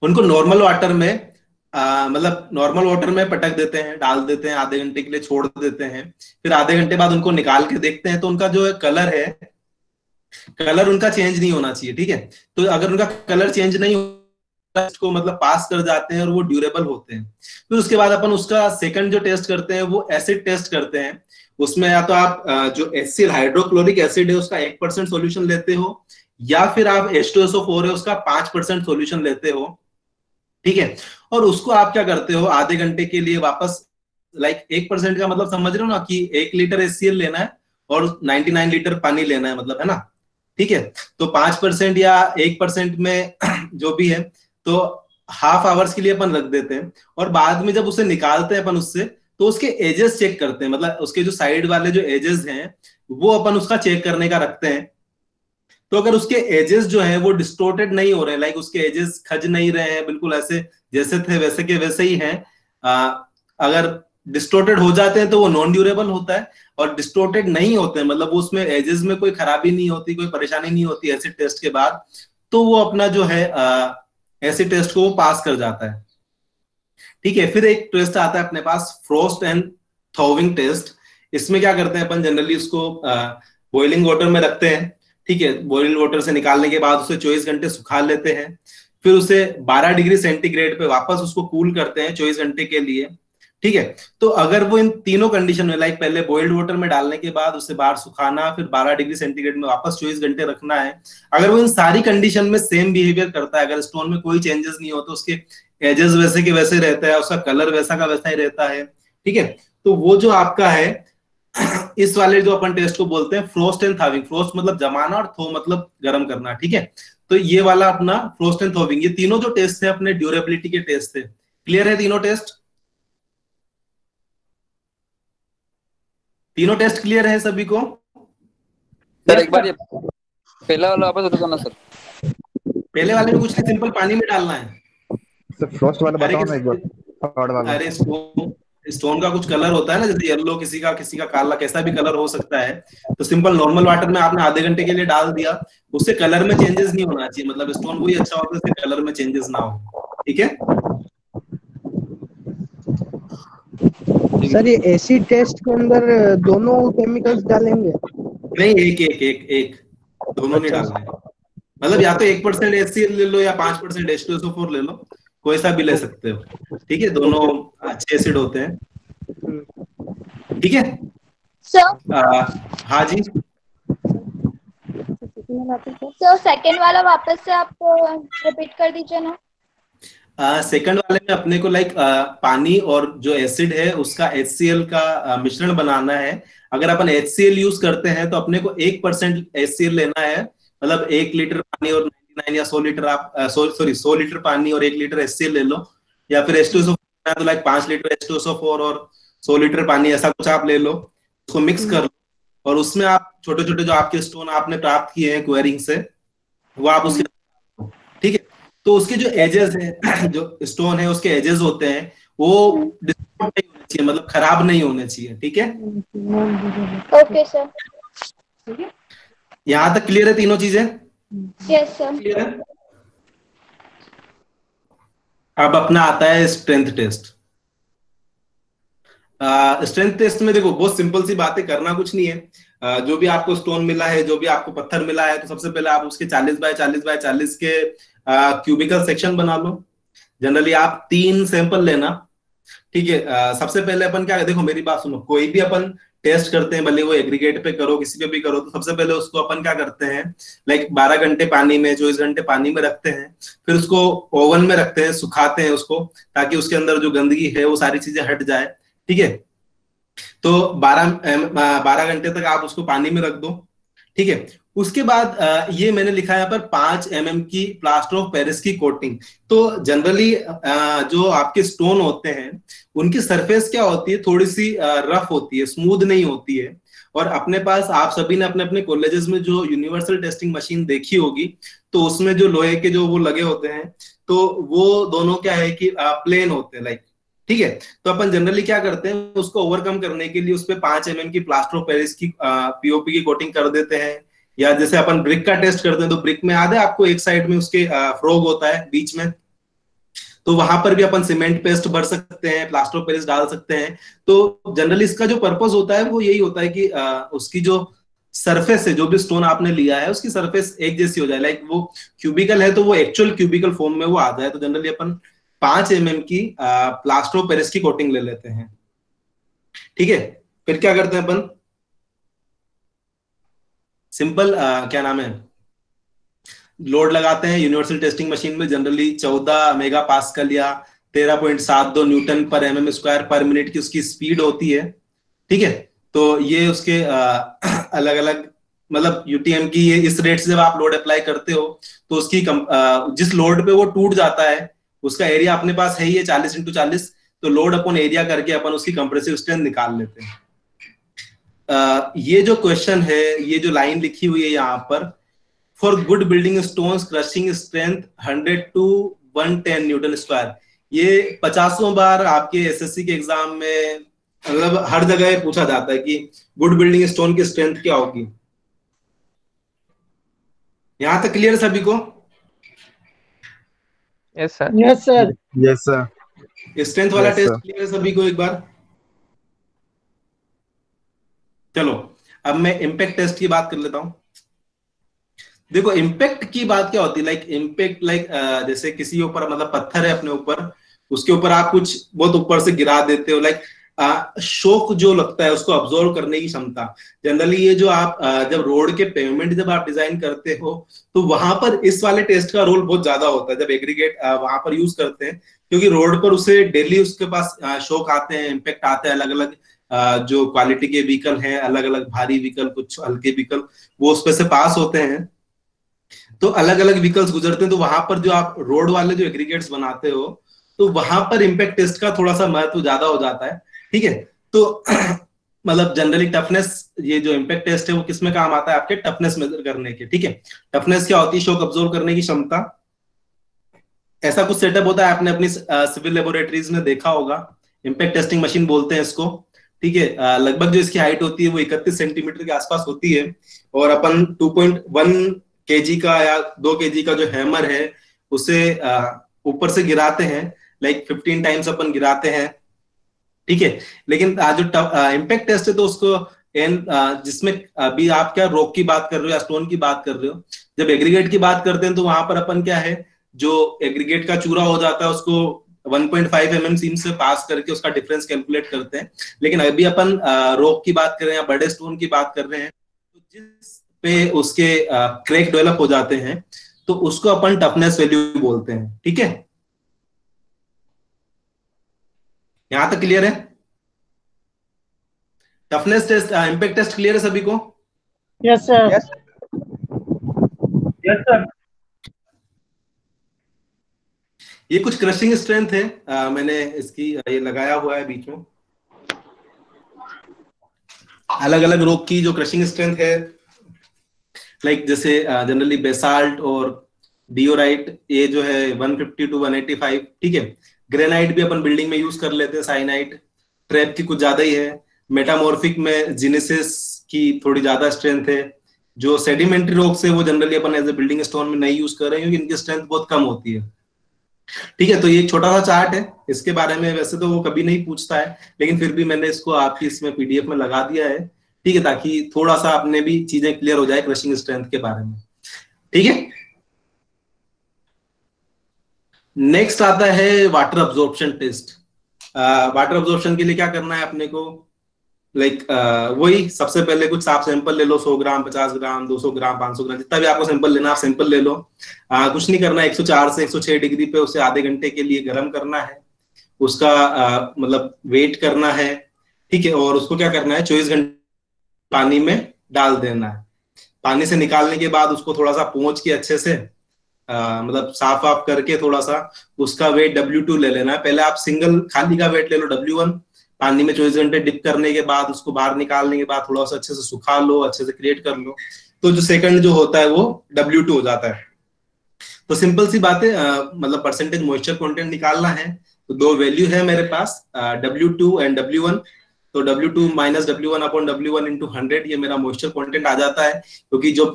उनको नॉर्मल वाटर में मतलब नॉर्मल वाटर में पटक देते हैं, डाल देते हैं, आधे घंटे के लिए छोड़ देते हैं। फिर आधे घंटे बाद उनको निकाल के देखते हैं, तो उनका जो कलर है, कलर उनका चेंज नहीं होना चाहिए। ठीक है, तो अगर उनका कलर चेंज नहीं होता, इसको मतलब पास कर जाते हैं और वो ड्यूरेबल होते हैं। फिर उसके बाद अपन उसका सेकंड जो टेस्ट करते हैं वो एसिड टेस्ट करते हैं। उसमें या तो आप जो एसिड हाइड्रोक्लोरिक एसिड है उसका 1% सॉल्यूशन लेते हो, या फिर आप H2SO4 है उसका 5% सॉल्यूशन लेते हो। ठीक है, और उसको आप क्या करते हो, आधे घंटे के लिए वापस लाइक 1% का मतलब समझ रहे हो ना, कि 1 लीटर HCl लेना है और 99 लीटर पानी लेना है, मतलब है ना। ठीक है। तो 5% या 1% में जो भी है, तो हाफ आवर्स के लिए अपन रख देते हैं, और बाद में जब उसे निकालते हैं अपन उससे, तो उसके एजेस चेक करते हैं, मतलब उसके जो साइड वाले जो एजेस हैं वो अपन उसका चेक करने का रखते हैं। तो अगर उसके एजेस जो हैं वो डिस्टोर्टेड नहीं हो रहे, लाइक उसके एजेस खज नहीं रहे हैं, बिल्कुल ऐसे जैसे थे वैसे के वैसे ही हैं, अगर डिस्टोर्टेड हो जाते हैं तो वो नॉन ड्यूरेबल होता है, और डिस्टोर्टेड नहीं होते हैं मतलब उसमें एजेस में कोई खराबी नहीं होती, कोई परेशानी नहीं होती एसिड टेस्ट के बाद, तो वो अपना जो है एसिड टेस्ट को वो पास कर जाता है। ठीक है। फिर एक टेस्ट आता है अपने पास, फ्रोस्ट एंड थॉविंग टेस्ट। इसमें क्या करते हैं अपन, जनरली उसको बॉइलिंग वाटर में रखते हैं। ठीक है। बॉइलिंग वाटर से निकालने के बाद उसे 24 घंटे सुखा लेते हैं, फिर उसे 12 डिग्री सेंटीग्रेड पे वापस उसको कूल करते हैं 24 घंटे के लिए। ठीक है। तो अगर वो इन तीनों कंडीशन में, लाइक पहले बॉइल्ड वाटर में डालने के बाद उसे बाहर सुखाना, फिर 12 डिग्री सेंटीग्रेड में वापस 24 घंटे रखना है, अगर वो इन सारी कंडीशन में सेम बिहेवियर करता है, अगर स्टोन में कोई चेंजेस नहीं होते, उसके एजेस वैसे के वैसे रहता है, उसका कलर वैसा का वैसा ही रहता है, ठीक है, तो वो जो आपका है इस वाले जो अपन टेस्ट को बोलते हैं फ्रोस्ट एंड थॉविंग। फ्रोस्ट मतलब जमाना और थो मतलब गर्म करना। ठीक है। तो ये वाला अपना फ्रोस्ट एंड थॉविंग, ये तीनों जो टेस्ट थे अपने ड्यूरेबिलिटी के टेस्ट थे। क्लियर है तीनों टेस्ट? तीनों टेस्ट क्लियर है सभी को? सर एक बार ये पहला वाला वापस बता दो ना सर। पहले वाले में कुछ नहीं, सिंपल पानी में डालना है। सर फ्रोस्ट वाला बताओ ना एक बार, थर्ड वाला। अरे स्टोन का कुछ कलर होता है ना, जैसे येलो, किसी का काला, कैसा भी कलर हो सकता है। तो सिंपल नॉर्मल वाटर में आपने आधे घंटे के लिए डाल दिया, उससे कलर में चेंजेस नहीं होना चाहिए, मतलब स्टोन वही अच्छा होता है, उससे कलर में चेंजेस ना हो। ठीक है। सर ये एसिड टेस्ट के अंदर दोनों केमिकल्स डालेंगे? नहीं, एक दोनों नहीं डालना है, मतलब या तो 1% HCl ले लो या 5% H2SO4 ले लो, कोई सा भी ले सकते हो। ठीक है। दोनों अच्छे एसिड होते हैं। ठीक है सर। हाँ जी। सर सेकंड वाला वापस से आप रिपीट कर दीजिए ना। सेकंड वाले में अपने को लाइक पानी और जो एसिड है उसका HCl का मिश्रण बनाना है। अगर अपन HCl यूज करते हैं तो अपने को 1% HCl लेना है, मतलब 1 लीटर पानी और 99 या 100 लीटर आप 100 लीटर पानी और 1 लीटर HCl ले लो, या फिर H2SO4 तो लाइक 5 लीटर H2SO4 और 100 लीटर पानी, ऐसा कुछ आप ले लो, उसको मिक्स कर लो, और उसमें आप छोटे छोटे जो आपके स्टोन आपने प्राप्त किए हैं क्वेरिंग से, वो आप उसके, ठीक है, तो उसके जो एजेस है, जो स्टोन है उसके एजेस होते हैं, वो डिस्टर्ब नहीं होने चाहिए, मतलब खराब नहीं होने चाहिए। ठीक है। Okay sir. यहाँ तक क्लियर है तीनों चीजें? Yes sir. क्लियर है। अब अपना आता है स्ट्रेंथ टेस्ट। स्ट्रेंथ टेस्ट में देखो बहुत सिंपल सी बातें, करना कुछ नहीं है। जो भी आपको स्टोन मिला है, जो भी आपको पत्थर मिला है, तो सबसे पहले आप उसके 40 बाय 40 बाय 40 के क्यूबिकल सेक्शन बना लो। जनरली आप 3 सैंपल लेना। ठीक है। सबसे पहले अपन क्या, देखो मेरी बात सुनो, कोई भी अपन टेस्ट करते हैं, भले वो एग्रीगेट पे करो, किसी पे भी करो, तो सबसे पहले उसको अपन क्या करते हैं, लाइक 12 घंटे पानी में, 24 घंटे पानी में रखते हैं, फिर उसको ओवन में रखते हैं, सुखाते हैं उसको, ताकि उसके अंदर जो गंदगी है वो सारी चीजें हट जाए। ठीक है। तो 12 घंटे तक आप उसको पानी में रख दो। ठीक है। उसके बाद ये मैंने लिखा है यहाँ पर 5 mm की प्लास्टर ऑफ पेरिस की कोटिंग। तो जनरली जो आपके स्टोन होते हैं उनकी सरफेस क्या होती है, थोड़ी सी रफ होती है, स्मूथ नहीं होती है। और अपने पास आप सभी ने अपने अपने कॉलेजेस में जो यूनिवर्सल टेस्टिंग मशीन देखी होगी, तो उसमें जो लोहे के जो वो लगे होते हैं, तो वो दोनों क्या है कि प्लेन होते हैं, लाइक, ठीक है। तो अपन जनरली क्या करते हैं, उसको ओवरकम करने के लिए उस पर 5 mm की प्लास्टर ऑफ पेरिस की पीओपी की कोटिंग कर देते हैं। या जैसे अपन ब्रिक का टेस्ट करते हैं, तो ब्रिक में याद है आपको, एक साइड में उसके फ्रॉग होता है बीच में, तो वहां पर भी अपन सीमेंट पेस्ट भर सकते हैं, प्लास्टर ऑफ पेरिस डाल सकते हैं। तो जनरली इसका जो पर्पस होता है वो यही होता है कि उसकी जो सरफेस है, जो भी स्टोन आपने लिया है उसकी सरफेस एक जैसी हो जाए, लाइक वो क्यूबिकल है तो वो एक्चुअल क्यूबिकल फॉर्म में वो आ जाए। तो जनरली अपन 5 mm की प्लास्टर ऑफ पेरिस की कोटिंग ले लेते हैं। ठीक है। फिर क्या करते हैं अपन, सिंपल क्या नाम है, लोड लगाते हैं यूनिवर्सल टेस्टिंग मशीन में। जनरली 14 मेगा पास्कल या 13.72 न्यूटन पर mm² पर मिनट की उसकी स्पीड होती है। ठीक है। तो ये उसके अलग अलग मतलब यूटीएम की ये इस रेट से जब आप लोड अप्लाई करते हो तो उसकी जिस लोड पे वो टूट जाता है उसका एरिया अपने पास है ही है 40x40, तो लोड अपॉन एरिया करके अपन उसकी कंप्रेसिव स्ट्रेंथ निकाल लेते हैं। ये जो क्वेश्चन है, ये जो लाइन लिखी हुई है यहाँ पर, for good building stones crushing strength 100 to 110 Newton square, ये 50 बार आपके एसएससी के एग्जाम में मतलब हर जगह पूछा जाता है कि गुड बिल्डिंग स्टोन की स्ट्रेंथ क्या होगी। यहां तक क्लियर सभी को? Yes sir. Yes sir. Yes sir. Strength वाला Yes, टेस्ट sir. क्लियर सभी को एक बार? चलो अब मैं इम्पैक्ट टेस्ट की बात कर लेता हूं। देखो इम्पैक्ट की बात क्या होती है, लाइक इम्पैक्ट लाइक जैसे किसी ऊपर मतलब पत्थर है अपने ऊपर, उसके ऊपर आप कुछ बहुत ऊपर से गिरा देते हो, लाइक शोक जो लगता है उसको अब्सॉर्ब करने की क्षमता। जनरली ये जो आप जब रोड के पेवमेंट जब आप डिजाइन करते हो तो वहां पर इस वाले टेस्ट का रोल बहुत ज्यादा होता है जब एग्रीगेट वहां पर यूज करते हैं, क्योंकि रोड पर उसे डेली उसके पास शोक आते हैं, इम्पैक्ट आते हैं, अलग अलग जो क्वालिटी के व्हीकल हैं, अलग अलग भारी व्हीकल, कुछ हल्के व्हीकल, वो उस पे से पास होते हैं, तो अलग अलग व्हीकल्स गुजरते हैं। तो वहां पर जो आप रोड वाले जो एग्रीगेट्स बनाते हो तो वहां पर इम्पैक्ट टेस्ट का थोड़ा सा महत्व ज्यादा हो जाता है। ठीक है, तो मतलब जनरली टफनेस, ये जो इम्पैक्ट टेस्ट है वो किसमें काम आता है? आपके टफनेस मेजर करने के। ठीक है, टफनेस क्या होती है? शॉक अब्सॉर्ब करने की क्षमता। ऐसा कुछ सेटअप होता है, आपने अपनी सिविल लेबोरेटरीज में देखा होगा, इम्पैक्ट टेस्टिंग मशीन बोलते हैं इसको। ठीक है, लगभग जो इसकी हाइट होती है वो 31 सेंटीमीटर के आसपास होती है, और अपन 2.1 kg का या 2 kg का जो हैमर है उसे ऊपर से गिराते हैं, लाइक 15 टाइम्स अपन गिराते हैं। ठीक है, लेकिन जो इम्पैक्ट टेस्ट है तो उसको जिसमें अभी आप क्या रॉक की बात कर रहे हो या स्टोन की बात कर रहे हो, जब एग्रीगेट की बात करते हैं तो वहां पर अपन क्या है, जो एग्रीगेट का चूरा हो जाता है उसको 1.5 mm सीम से पास करके उसका डिफरेंस कैलकुलेट करते हैं। लेकिन अभी अपन रॉक की बात कर रहे हैं या बड़े स्टोन की बात कर रहे हैं, तो जिस पे उसके क्रैक डेवलप हो जाते हैं तो उसको अपन टफनेस वैल्यू बोलते हैं। ठीक है, यहां तक क्लियर है? Toughness test, impact test clear है सभी को? Yes sir. Yes sir. ये कुछ क्रशिंग स्ट्रेंथ है, मैंने इसकी ये लगाया हुआ है बीच में, अलग अलग रॉक की जो क्रशिंग स्ट्रेंथ है, लाइक जैसे जनरली बेसाल्ट और डियोराइट, ये जो है 150 to 185। ठीक है, ग्रेनाइट भी अपन बिल्डिंग में यूज कर लेते हैं, साइनाइट, ट्रैप की कुछ ज्यादा ही है, मेटामॉर्फिक में जिनेसिस की थोड़ी ज्यादा स्ट्रेंथ है, जो सेडिमेंट्री रॉक से वो जनरली अपन एज ए बिल्डिंग स्टोन में नहीं यूज कर रहे हैं क्योंकि इनकी स्ट्रेंथ बहुत कम होती है। ठीक है, तो ये एक छोटा सा चार्ट है, इसके बारे में वैसे तो वो कभी नहीं पूछता है, लेकिन फिर भी मैंने इसको आपकी इसमें पीडीएफ में लगा दिया है। ठीक है, ताकि थोड़ा सा आपने भी चीजें क्लियर हो जाए क्रशिंग स्ट्रेंथ के बारे में। ठीक है, नेक्स्ट आता है water absorption test. Water absorption के लिए क्या करना है अपने को, लाइक वही सबसे पहले कुछ आप सैंपल ले लो, 100 ग्राम, 50 ग्राम, 200 ग्राम, 500 ग्राम, जितना भी आपको सैंपल लेना आप सैंपल ले लो। कुछ नहीं करना, 104 से 106 डिग्री पे उसे आधे घंटे के लिए गर्म करना है, उसका मतलब वेट करना है। ठीक है, और उसको क्या करना है, 24 घंटे पानी में डाल देना है। पानी से निकालने के बाद उसको थोड़ा सा पोंछ के अच्छे से मतलब साफ आप करके थोड़ा सा उसका वेट W2 ले लेना है। पहले आप सिंगल खाली का वेट ले लो W1, पानी में 24 घंटे डिप करने के बाद उसको बाहर निकालने के बाद थोड़ा सा अच्छे से सुखा लो, अच्छे से क्रिएट कर लो, तो जो सेकंड जो होता है वो W2 हो जाता है। तो सिंपल सी बात है, मतलब परसेंटेज मॉइस्चर कंटेंट निकालना है, तो दो वैल्यू है मेरे पास, W2 एंड W1। तो W2 minus W1 upon W1 into 100, ये मेरा मॉइस्चर कंटेंट आ जाता है, क्योंकि जो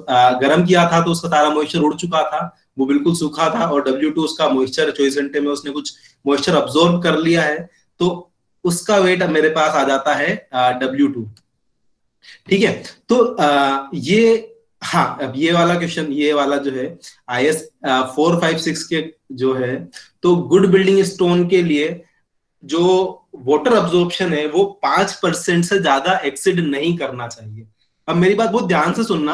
गर्म किया था तो उसका सारा मॉइस्चर उड़ चुका था, वो बिल्कुल सूखा था, और W2 उसका मॉइस्चर 24 घंटे में उसने कुछ मॉइस्चर अब्सॉर्ब कर लिया है, तो उसका वेट मेरे पास आ जाता है W2। ठीक है, तो ये, हाँ, अब ये वाला क्वेश्चन, ये वाला जो है IS 456 के जो है, तो गुड बिल्डिंग स्टोन के लिए जो वाटर अब्जॉर्प्शन है वो 5% से ज्यादा एक्सीड नहीं करना चाहिए। अब मेरी बात बहुत ध्यान से सुनना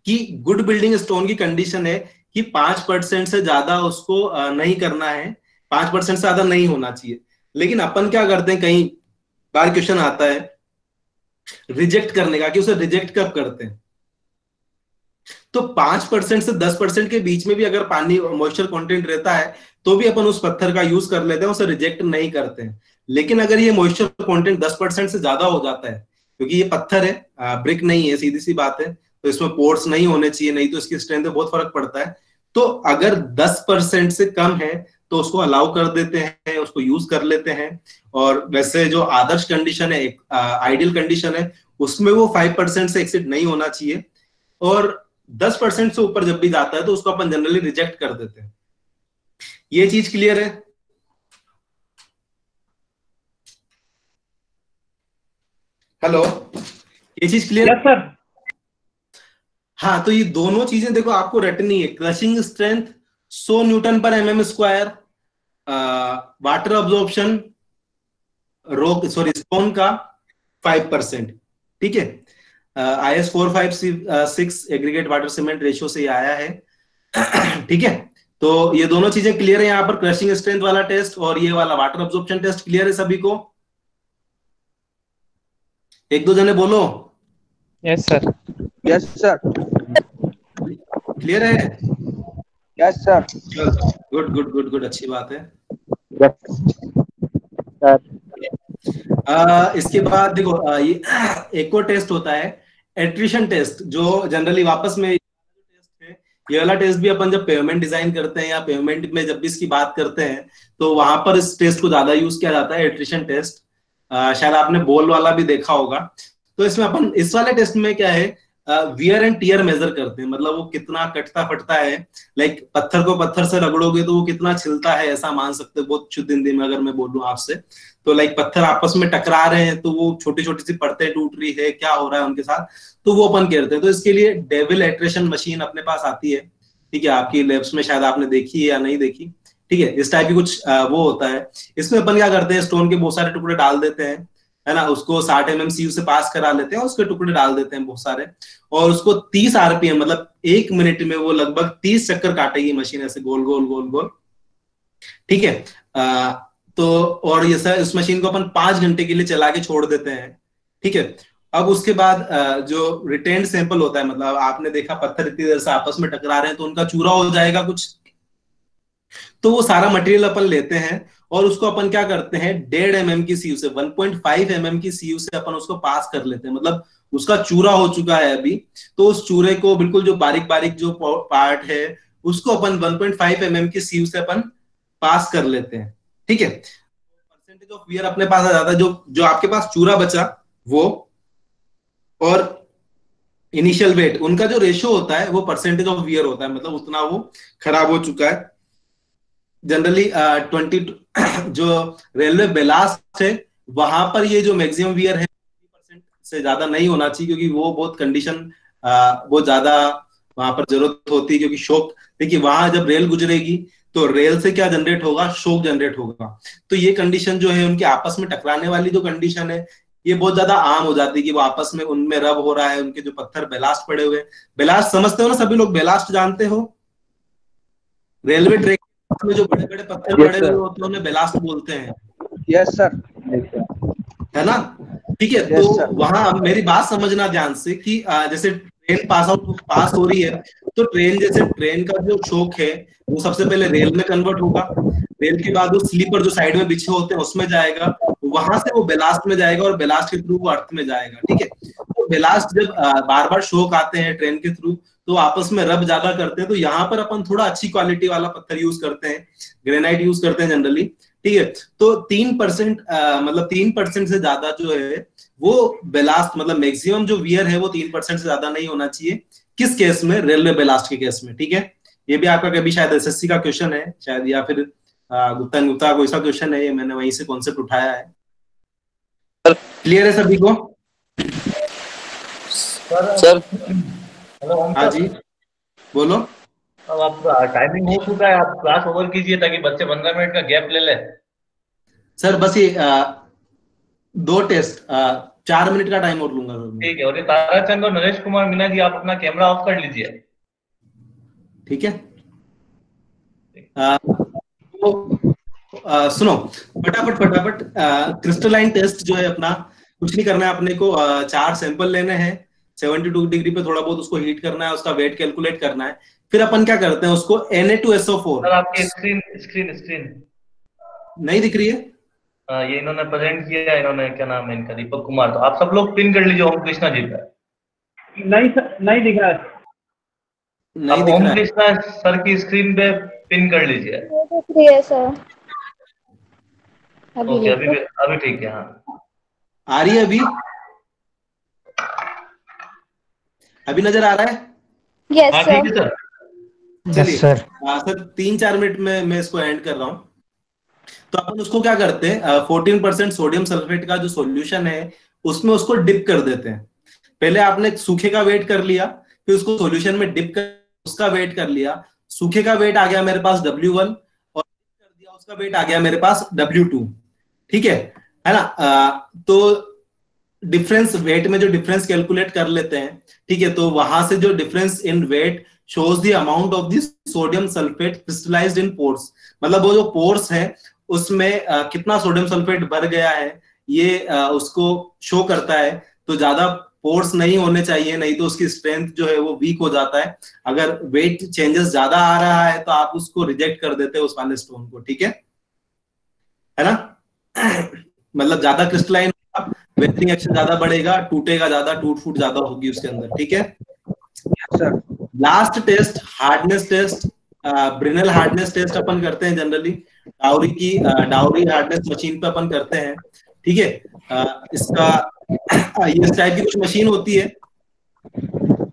कि गुड बिल्डिंग स्टोन की कंडीशन है कि 5% से ज्यादा उसको नहीं करना है, 5% से ज्यादा नहीं होना चाहिए। लेकिन अपन क्या करते हैं, कई बार क्वेश्चन आता है रिजेक्ट करने का, कि उसे रिजेक्ट कब करते हैं। तो 5% से 10% के बीच में भी अगर पानी मॉइस्चर कंटेंट रहता है तो भी अपन उस पत्थर का यूज कर लेते हैं, उसे रिजेक्ट नहीं करते हैं। लेकिन अगर ये मॉइस्चर कंटेंट 10% से ज्यादा हो जाता है, क्योंकि ये पत्थर है, ब्रिक नहीं है, सीधी सी बात है, तो इसमें पोर्स नहीं होने चाहिए, नहीं तो इसकी स्ट्रेंथ में बहुत फर्क पड़ता है। तो अगर 10% से कम है तो उसको अलाउ कर देते हैं, उसको यूज कर लेते हैं। और वैसे जो आदर्श कंडीशन है, आइडियल कंडीशन है, उसमें वो 5% से एक्सीड नहीं होना चाहिए। और 10% से ऊपर जब भी जाता है तो उसको अपन जनरली रिजेक्ट कर देते हैं। ये चीज क्लियर है? हेलो, ये चीज क्लियर? Yes sir. हाँ, तो ये दोनों चीजें देखो आपको रटनी है। क्रशिंग स्ट्रेंथ 100 न्यूटन पर mm square, water absorption rock sorry stone का 5%। ठीक है, IS 456 aggregate water cement ratio से ये आया है। ठीक है, तो ये दोनों चीजें क्लियर है यहाँ पर, क्रशिंग स्ट्रेंथ वाला टेस्ट और ये वाला वाटर अब्जॉर्प्शन टेस्ट क्लियर है सभी को? एक दो जने बोलो। Yes sir. Yes sir. Clear है? Yes sir. Good good good good, अच्छी बात है। इसके बाद देखो ये एक और टेस्ट होता है एट्रिशन टेस्ट, जो जनरली वापस में टेस्ट है। ये वाला टेस्ट भी अपन जब पेमेंट डिजाइन करते हैं या पेमेंट में जब भी इसकी बात करते हैं तो वहां पर इस टेस्ट को ज्यादा यूज किया जाता है, एट्रिशन टेस्ट। शायद आपने बॉल वाला भी देखा होगा। तो इसमें अपन इस वाले टेस्ट में क्या है, वियर एंड टियर मेजर करते हैं, मतलब वो कितना कटता फटता है। लाइक पत्थर को पत्थर से रगड़ोगे तो वो कितना छिलता है, ऐसा मान सकते हो बहुत शुद्ध हिंदी में अगर मैं बोलूं आपसे। तो लाइक पत्थर आपस में टकरा रहे हैं तो वो छोटी छोटी सी परतें टूट रही है, क्या हो रहा है उनके साथ, तो वो अपन कहते हैं। तो इसके लिए डेविल एट्रेशन मशीन अपने पास आती है। ठीक है, आपकी लैब्स में शायद आपने देखी है या नहीं देखी। ठीक है, इस टाइप की कुछ वो होता है। इसमें अपन क्या करते हैं, स्टोन के बहुत सारे टुकड़े डाल देते हैं, है ना, उसको 60 mm सीयू से पास करा लेते हैं, उसके टुकड़े डाल देते हैं बहुत सारे, और उसको 30 RPM मतलब 1 मिनट में वो लगभग 30 चक्कर काटेगी मशीन, ऐसे गोल गोल गोल गोल। ठीक है, तो और ये सर इस मशीन को अपन 5 घंटे के लिए चला के छोड़ देते हैं। ठीक है, अब उसके बाद जो रिटेन्ड सैंपल होता है, मतलब आपने देखा पत्थर इतनी देर से आपस में टकरा रहे हैं तो उनका चूरा हो जाएगा कुछ, तो वो सारा मटेरियल अपन लेते हैं और उसको अपन क्या करते हैं, 1.5 mm की सीयू से 1.5 mm की सीयू से अपन उसको पास कर लेते हैं, मतलब उसका चूरा हो चुका है अभी। तो उस चूरे को बिल्कुल जो बारीक बारीक जो पार्ट है उसको अपन 1.5 mm की सीयू से अपन पास कर लेते हैं। ठीक है, परसेंटेज ऑफ वियर अपने पास आ जाता है, जो आपके पास चूरा बचा वो और इनिशियल वेट, उनका जो रेशियो होता है वो परसेंटेज ऑफ वियर होता है, मतलब उतना वो खराब हो चुका है। जनरली 20 जो रेलवे बेलास्ट है वहां पर ये जो मैक्सिमम वियर है 20% से ज्यादा नहीं होना चाहिए, क्योंकि वो बहुत कंडीशन बहुत ज्यादा वहां पर जरूरत होती है, क्योंकि शॉक, देखिए वहां जब रेल गुजरेगी तो रेल से क्या जनरेट होगा, शॉक जनरेट होगा। तो ये कंडीशन जो है उनके आपस में टकराने वाली जो कंडीशन है ये बहुत ज्यादा आम हो जाती है कि वो आपस में उनमें रब हो रहा है, उनके जो पत्थर बेलास्ट पड़े हुए। बेलास्ट समझते हो ना सभी लोग, बेलास्ट जानते हो? रेलवे ट्रैक में जो बड़े बड़े पत्थर पड़े हुए होते हैं उन्हें बेलास्ट बोलते हैं। Yes sir. है ना? ठीक है, तो वहां मेरी बात समझना ध्यान से कि जैसे ट्रेन पास हो रही है तो ट्रेन का जो शोक है वो सबसे पहले रेल में कन्वर्ट होगा, रेल के बाद वो स्लीपर जो साइड में बिछे होते हैं उसमें जाएगा, वहां से वो बेलास्ट में जाएगा और बेलास्ट के थ्रू वो अर्थ में जाएगा। ठीक है, तो बेलास्ट जब बार बार शोक आते हैं ट्रेन के थ्रू तो आपस में रब ज्यादा करते हैं, तो यहाँ पर अपन थोड़ा अच्छी क्वालिटी वाला पत्थर यूज करते हैं, ग्रेनाइट यूज करते हैं जनरली। ठीक है, तो 3% मतलब 3% से ज्यादा जो है वो बेलास्ट, मतलब मैक्सिमम जो वियर है वो 3% से ज्यादा नहीं होना चाहिए। किस केस में? रेलवे बेलास्ट के केस में। ठीक है, ये भी आपका कभी शायद SSC का क्वेश्चन है शायद, या फिर गुप्ता कोई सा क्वेश्चन है, ये मैंने वहीं से कॉन्सेप्ट उठाया है। क्लियर है सभी को? सर हेलो हाँ जी बोलो। अब आपका टाइमिंग हो चुका है, आप क्लास ओवर कीजिए ताकि बच्चे 15 मिनट का गैप ले ले। सर बस ये 2 टेस्ट 4 मिनट का टाइम और लूंगा सर। ठीक है, और ये ताराचंद और नरेश कुमार मीना जी आप अपना कैमरा ऑफ कर लीजिए। ठीक है, सुनो फटाफट क्रिस्टलाइन टेस्ट जो है अपना, कुछ नहीं करना है अपने को, 4 सैंपल लेने हैं, 72 डिग्री पे थोड़ा बहुत उसको हीट करना है, उसका वेट कैलकुलेट करना है। फिर अपन क्या करते हैं उसको Na2SO4। सर आपकी स्क्रीन नहीं दिख रही है? ये इन्होंने प्रेजेंट किया, इन्होंने क्या नाम है इनका, दीपक कुमार। तो आप सब लोग पिन कर लीजिए ओम कृष्णा जी का। नहीं दिख रहा है। नहीं आप दिख ओम रहा है। कृष्णा सर की स्क्रीन पे पिन कर लीजिए। ये दिख रही है सर, अभी ओके, लिखो। अभी ठीक है। हाँ, आ रही है अभी? अभी नजर आ रहा है? यस हाँ ठीक है सर। सर। चलिए सर। सर 3-4 मिनट में मैं इसको एंड कर रहा हूँ। तो अपन उसको क्या करते हैं, 14% सोडियम सल्फेट का जो सॉल्यूशन है उसमें उसको डिप कर देते हैं। पहले आपने सूखे का वेट कर लिया, फिर उसको सॉल्यूशन में डिप कर उसका वेट कर लिया। सूखे का वेट आ गया मेरे पास W1 और कर दिया उसका वेट आ गया मेरे पास W2। ठीक है ना? तो डिफरेंस वेट में जो डिफरेंस कैलकुलेट कर लेते हैं, ठीक है, तो वहां से जो difference in weight shows the amount of this sodium sulphate crystallised in pores. मतलब वो जो पोर्स है उसमें कितना सोडियम सल्फेट भर गया है ये उसको शो करता है। तो ज्यादा पोर्स नहीं होने चाहिए, नहीं तो उसकी स्ट्रेंथ जो है वो वीक हो जाता है। अगर वेट चेंजेस ज्यादा आ रहा है तो आप उसको रिजेक्ट कर देते हैं उस वाले स्टोन को। ठीक है ना? मतलब ज्यादा क्रिस्टलाइन, वेथरिंग एक्शन ज्यादा बढ़ेगा, टूटेगा ज्यादा, टूट फूट ज्यादा होगी उसके अंदर। ठीक है sir. Last test hardness test, Brinell hardness test अपन करते हैं जनरली डाउरी हार्डनेस मशीन पे अपन करते हैं। ठीक है, इसका ये इस टाइप की कुछ मशीन होती है।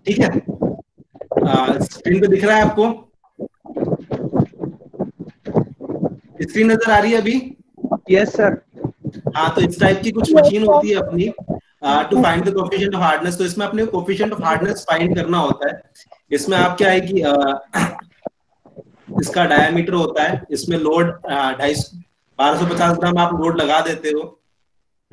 ठीक है, स्क्रीन पे दिख रहा है आपको? स्क्रीन नजर आ रही है अभी? Yes sir. हाँ, तो इस टाइप की कुछ मशीन होती है अपनी to find the coefficient of hardness. तो इसमें अपने कोफिशिएंट ऑफ हार्डनेस फाइंड करना होता है। इसमें आप क्या है कि इसका डायमीटर होता है, इसमें लोड 1250 ग्राम आप लोड लगा देते हो,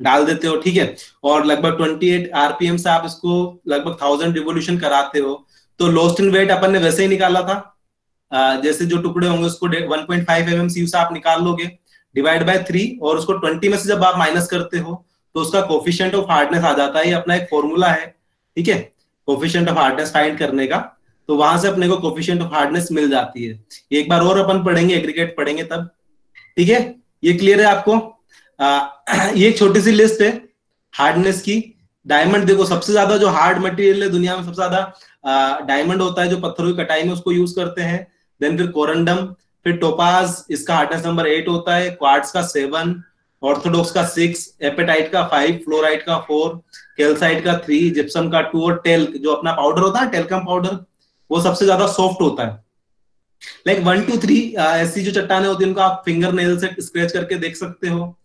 डाल देते हो। ठीक है, और लगभग 28 आरपीएम से आप इसको लगभग 1000 रिवोल्यूशन कराते हो। तो लोस्ट इन वेट अपन ने वैसे ही निकाला था, जैसे जो टुकड़े होंगे उसको 1.5 mm से आप निकाल लोगे, डिवाइड बाय 3, और उसको 20 में से जब आप माइनस करते हो तो उसका कोफिशिएंट ऑफ हार्डनेस आ जाता है। ये अपना एक फॉर्मूला है। ठीक है, कोफिशिएंट ऑफ हार्डनेस फाइंड करने का। तो वहां से अपने को कोफिशिएंट ऑफ हार्डनेस मिल जाती है। एक बार और अपन पढ़ेंगे, एग्रीगेट पढ़ेंगे तब। ठीक है, ये क्लियर है आपको? ये एक छोटी सी लिस्ट है हार्डनेस की। डायमंड देखो, सबसे ज्यादा जो हार्ड मटेरियल है दुनिया में, सबसे ज्यादा डायमंड होता है जो पत्थरों की कटाई में उसको यूज करते हैं। देन फिर कोरंडम, फिर टोपाज, इसका हार्डनेस नंबर 8 होता है, क्वार्ट्ज का 7, ऑर्थोडॉक्स का 6, एपेटाइट का 5, फ्लोराइट का 4, कैल्साइट का 3, जिप्सम का 2, और टेल्क जो अपना पाउडर होता है, टेल्कम पाउडर, वो सबसे ज्यादा सॉफ्ट होता है। लाइक 1 2 3 ऐसी जो चट्टाने होती है उनको आप फिंगर नेल से स्क्रैच करके देख सकते हो।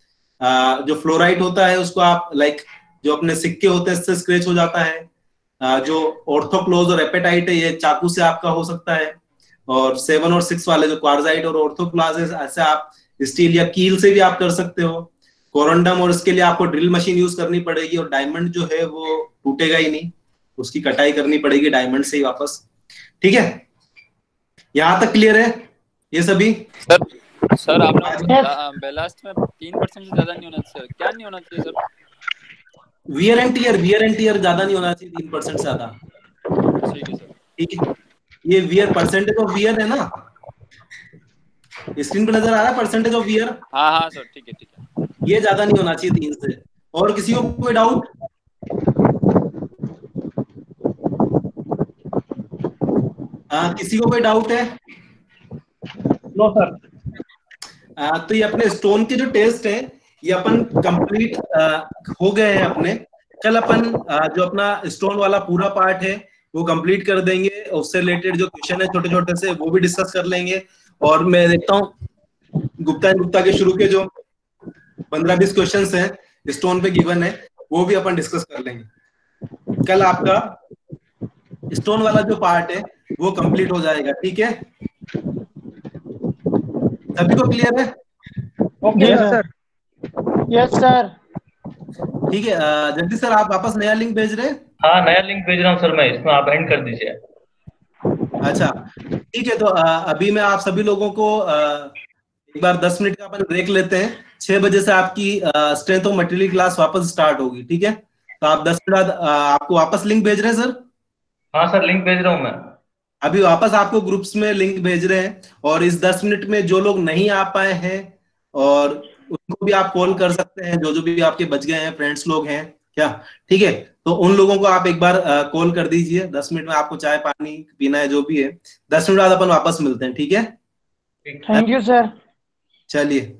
जो फ्लोराइट होता है उसको आप लाइक जो अपने सिक्के होते हैं इससे स्क्रैच हो जाता है। जो ऑर्थोक्लोज और एपेटाइट है ये चाकू से आपका हो सकता है। और 7 और 6 वाले जो क्वार्जाइट और ऑर्थोक्लास है, ऐसे आप स्टील या कील से भी आप कर सकते हो। कोरंडम, और इसके लिए आपको ड्रिल मशीन यूज करनी पड़ेगी, और डायमंड जो है वो टूटेगा ही नहीं, उसकी कटाई करनी पड़ेगी डायमंड से ही वापस। ठीक है, यहाँ तक क्लियर है ये सभी? सर आपने बेलास्ट में 3% से ज्यादा नहीं होना चाहिए, क्या नहीं होना चाहिए सर? वियर एंड टियर ज्यादा नहीं होना चाहिए 3% से ज्यादा। ठीक है सर। ठीक है, ये वियर परसेंटेज ऑफ वियर है ना, स्क्रीन पे नजर आ रहा है परसेंटेज ऑफ वियर? हाँ सर, ठीक है। ये ज्यादा नहीं होना चाहिए 3 से। और किसी को कोई डाउट? किसी को कोई डाउट है? No sir. तो ये अपने स्टोन के जो टेस्ट है ये अपन कंप्लीट हो गए हैं अपने। कल अपन जो अपना स्टोन वाला पूरा पार्ट है वो कंप्लीट कर देंगे, उससे रिलेटेड जो क्वेश्चन है छोटे छोटे से वो भी डिस्कस कर लेंगे। और मैं देखता हूँ गुप्ता के शुरू के जो 15-20 क्वेश्चन हैं स्टोन पे गिवन है वो भी अपन डिस्कस कर लेंगे। कल आपका स्टोन वाला जो पार्ट है वो कंप्लीट हो जाएगा। ठीक है, सभी को क्लियर है? Okay sir. Yes sir. ठीक है, जल्दी सर आप वापस नया लिंक भेज रहे हैं? हाँ, नया लिंक भेज रहा हूँ सर मैं, इसमें आप एंड कर दीजिए। अच्छा ठीक है, तो अभी मैं आप सभी लोगों को एक बार 10 मिनट का अपन ब्रेक लेते हैं। 6 बजे से आपकी स्ट्रेंथ ऑफ मटेरियल क्लास वापस स्टार्ट होगी। ठीक है, तो आप 10 मिनट बाद आपको वापस लिंक भेज रहे हैं सर। हाँ सर, लिंक भेज रहा हूँ मैं। अभी वापस आपको ग्रुप्स में लिंक भेज रहे हैं, और इस 10 मिनट में जो लोग नहीं आ पाए हैं और उनको भी आप कॉल कर सकते हैं, जो जो भी आपके बच गए हैं फ्रेंड्स लोग हैं क्या, ठीक है। तो उन लोगों को आप एक बार कॉल कर दीजिए। 10 मिनट में आपको चाय पानी पीना है जो भी है, 10 मिनट बाद अपन वापस मिलते हैं, ठीक है। Thank you sir. चलिए।